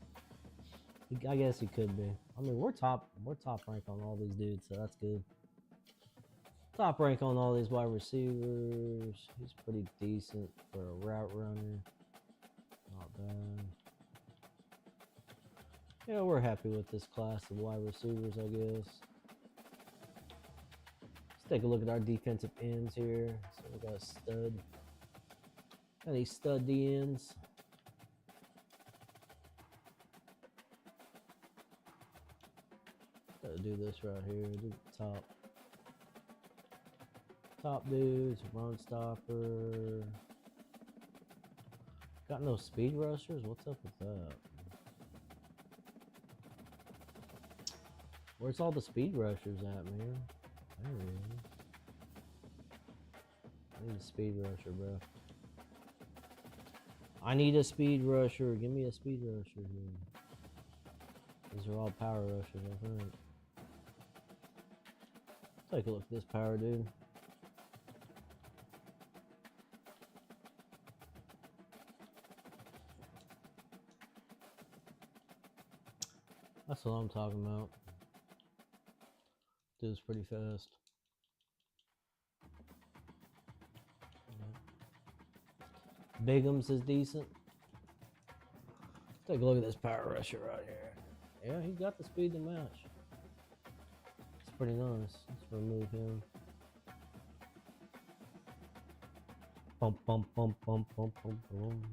I guess he could be. I mean, we're top rank on all these dudes, so that's good. Top rank on all these wide receivers. He's pretty decent for a route runner. Not bad. Yeah, we're happy with this class of wide receivers, I guess. Let's take a look at our defensive ends here. So we got a stud. Got these stud D ends. Gotta do this right here. Do the top dudes, run stopper. Got no speed rushers? What's up with that? Where's all the speed rushers at, man? There he is. I need a speed rusher, bro. I need a speed rusher. Give me a speed rusher here. These are all power rushers, I think. Take a look at this power dude. That's what I'm talking about. Dude's pretty fast. Bigums is decent. Take a look at this power rusher right here. Yeah, he's got the speed to match. It's pretty nice. Let's remove him. Bump, bump, bump, bump, bump, bump, bump.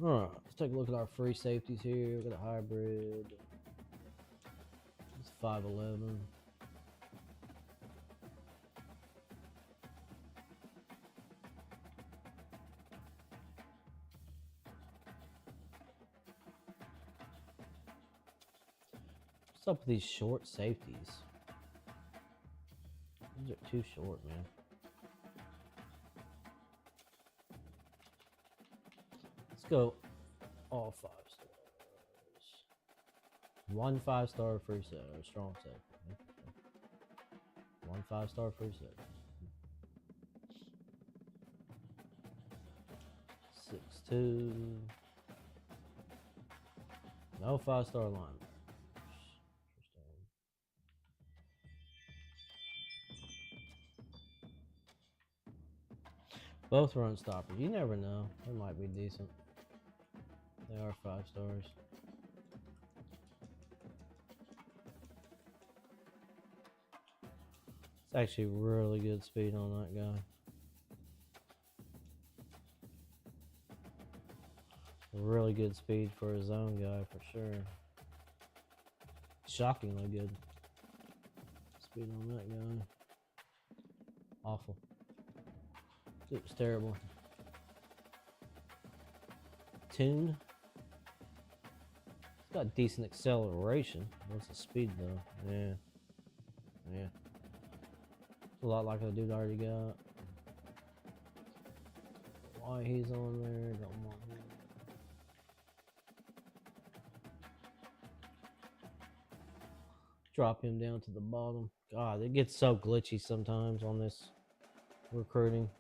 Alright, let's take a look at our free safeties here. We got a hybrid. It's 5'11". What's up with these short safeties? These are too short, man. Let's go all 5 stars. 1 5-star free set or strong safety. 1 5-star free set. 6'2". No 5-star linebackers. Both run stoppers. You never know. They might be decent. They are 5 stars. It's actually really good speed on that guy. Really good speed for a zone guy for sure. Shockingly good speed on that guy. Awful. It was terrible. Tune. It's got decent acceleration. What's the speed though? Yeah. Yeah. It's a lot like the dude I already got. Why he's on there? Don't want him. Drop him down to the bottom. God, it gets so glitchy sometimes on this recruiting.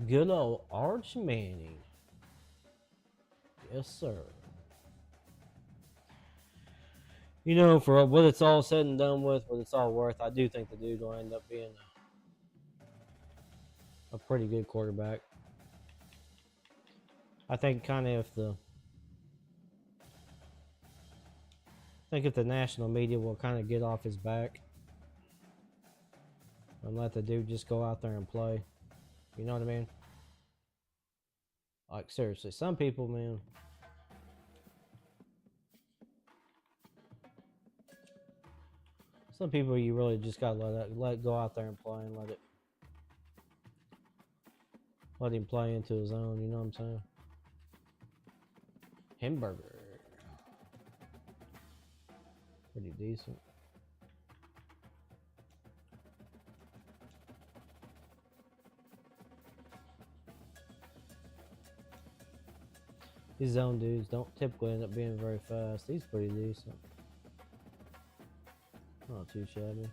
Good old Arch Manning. Yes, sir. You know, for what it's all said and done with, what it's all worth, I do think the dude will end up being a pretty good quarterback. I think kind of if the national media will kind of get off his back and let the dude just go out there and play. You know what I mean? Like, seriously, some people, man. Some people you really just gotta let it go out there and play and let him play into his own, you know what I'm saying? Hamburger. Pretty decent. These zone dudes don't typically end up being very fast. He's pretty decent. Not too shabby.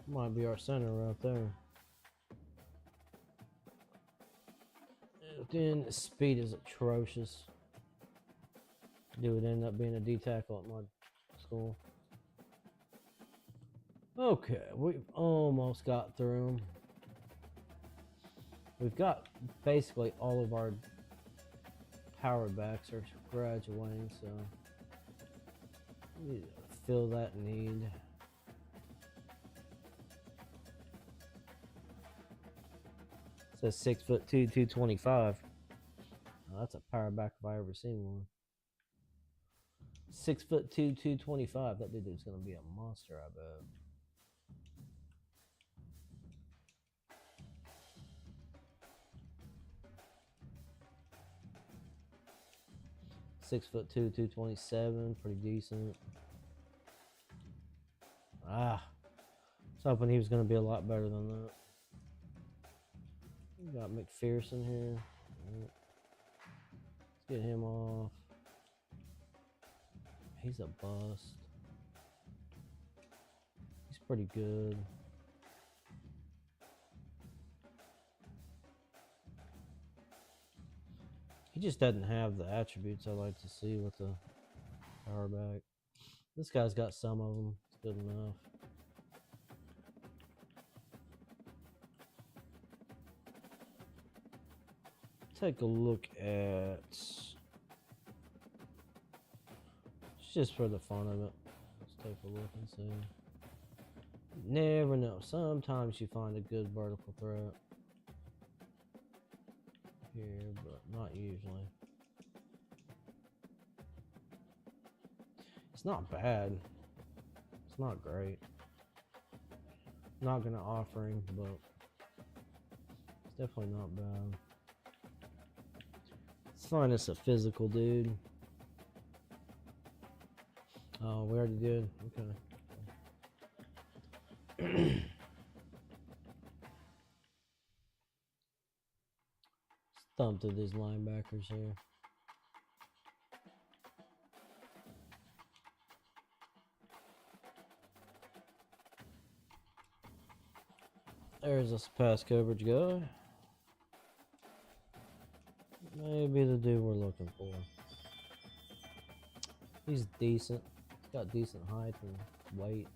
Might be our center right there. Then the speed is atrocious. Dude would end up being a D tackle at my school. Okay, we've almost got through them. We've got basically all of our powered backs are graduating, so we need to fill that need. It says 6'2", 225. Oh, that's a power back if I ever seen one. 6'2", 225. That dude's gonna be a monster, I bet. (6'2", 227, pretty decent. I was hoping he was going to be a lot better than that. We got McPherson here. Let's get him off. He's a bust. He's pretty good. He just doesn't have the attributes I like to see with the power back. This guy's got some of them. It's good enough. Take a look at, just for the fun of it. Let's take a look and see. Never know. Sometimes you find a good vertical threat here, but not usually. It's not bad. It's not great. Not gonna offer him, but it's definitely not bad. Let's find us a physical dude. Oh, we already did. Okay. Thumb through these linebackers here. There's this pass coverage guy. Maybe the dude we're looking for. He's decent. He's got decent height and weight.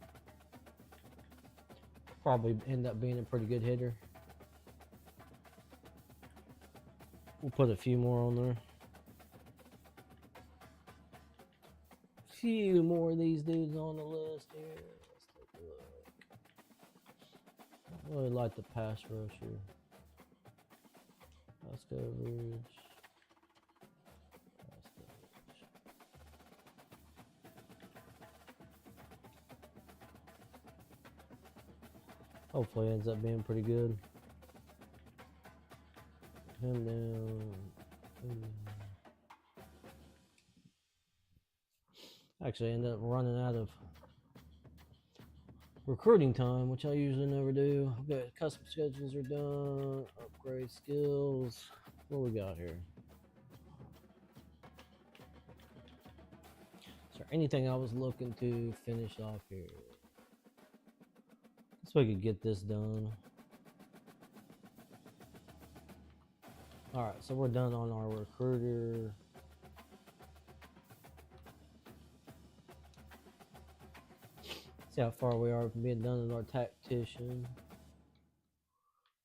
Probably end up being a pretty good hitter. We'll put a few more on there. Few more of these dudes on the list here. Let's take a look. I really like the pass rush here. Pass coverage. Pass coverage. Hopefully it ends up being pretty good. Him down. Actually, I end up running out of recruiting time, which I usually never do. Okay, custom schedules are done. Upgrade skills. What we got here? Is there anything I was looking to finish off here? So we could get this done. Alright, so we're done on our recruiter. See how far we are from being done with our tactician.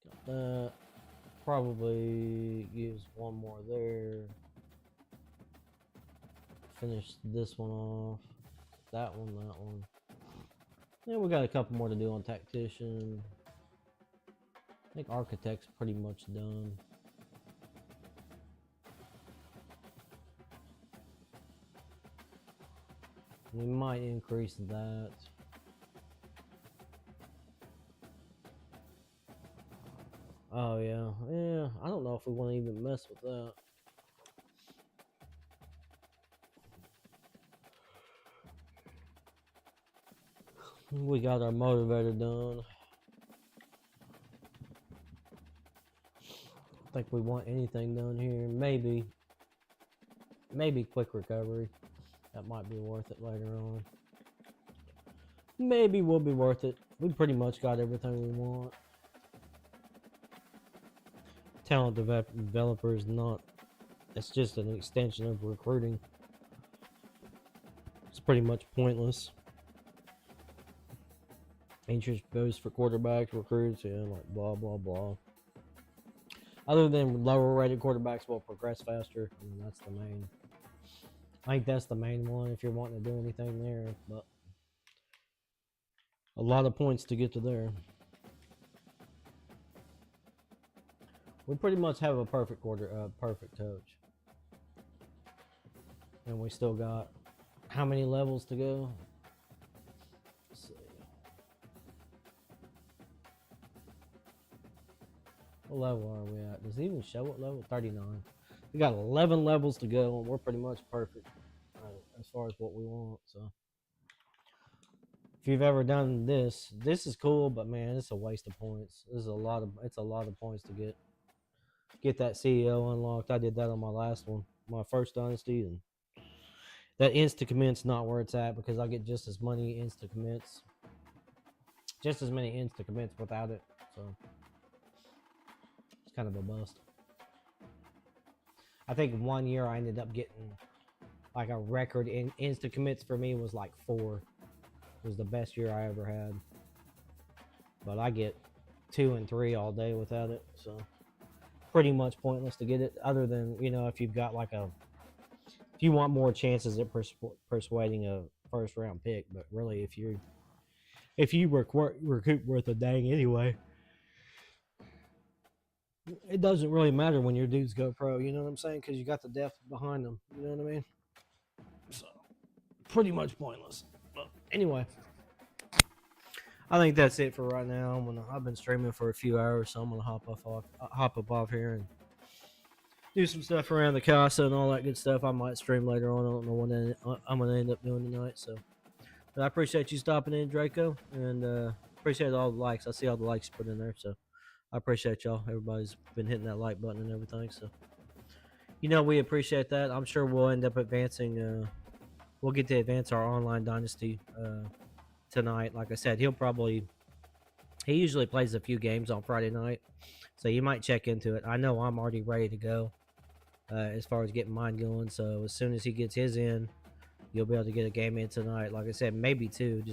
Got that. Probably use one more there. Finish this one off. That one, that one. Yeah, we got a couple more to do on tactician. I think architect's pretty much done. We might increase that. Oh yeah, I don't know if we want to even mess with that. We got our motivator done. I think we want anything done here. Maybe quick recovery. That might be worth it later on. Maybe will be worth it. We pretty much got everything we want. Talent developer is not. It's just an extension of recruiting. It's pretty much pointless. Interest goes for quarterbacks, recruits, yeah, like blah blah blah. Other than lower rated quarterbacks will progress faster. I mean, that's the main. I think that's the main one if you're wanting to do anything there, but a lot of points to get to there. We pretty much have a perfect perfect coach, and we still got how many levels to go? Let's see. What level are we at? Does it even show what level? 39. We got 11 levels to go, and we're pretty much perfect as far as what we want. So, if you've ever done this, this is cool, but man, it's a waste of points. It's a lot of points to get that CEO unlocked. I did that on my last one, my first dynasty, and that insta commit's not where it's at because I get just as many insta commits without it. So it's kind of a bust. I think 1 year I ended up getting like a record in instant commits for me was like 4. It was the best year I ever had. But I get 2 and 3 all day without it, so pretty much pointless to get it. Other than if you've got like if you want more chances at persuading a first round pick, but really if you recoup worth a dang anyway, it doesn't really matter when your dudes go pro. You know what I'm saying? Because you got the depth behind them. You know what I mean? So pretty much pointless. But anyway, I think that's it for right now. I've been streaming for a few hours, so I'm gonna hop up off here and do some stuff around the casa and all that good stuff. I might stream later on. I don't know what I'm gonna end up doing tonight. So, but I appreciate you stopping in, Draco, and appreciate all the likes. I see all the likes you put in there, so I appreciate y'all. Everybody's been hitting that like button and everything, so we appreciate that. I'm sure we'll end up advancing. We'll get to advance our online dynasty tonight. Like I said, he usually plays a few games on Friday night, so you might check into it. I know I'm already ready to go as far as getting mine going, so as soon as he gets his in, you'll be able to get a game in tonight. Like I said, maybe 2, just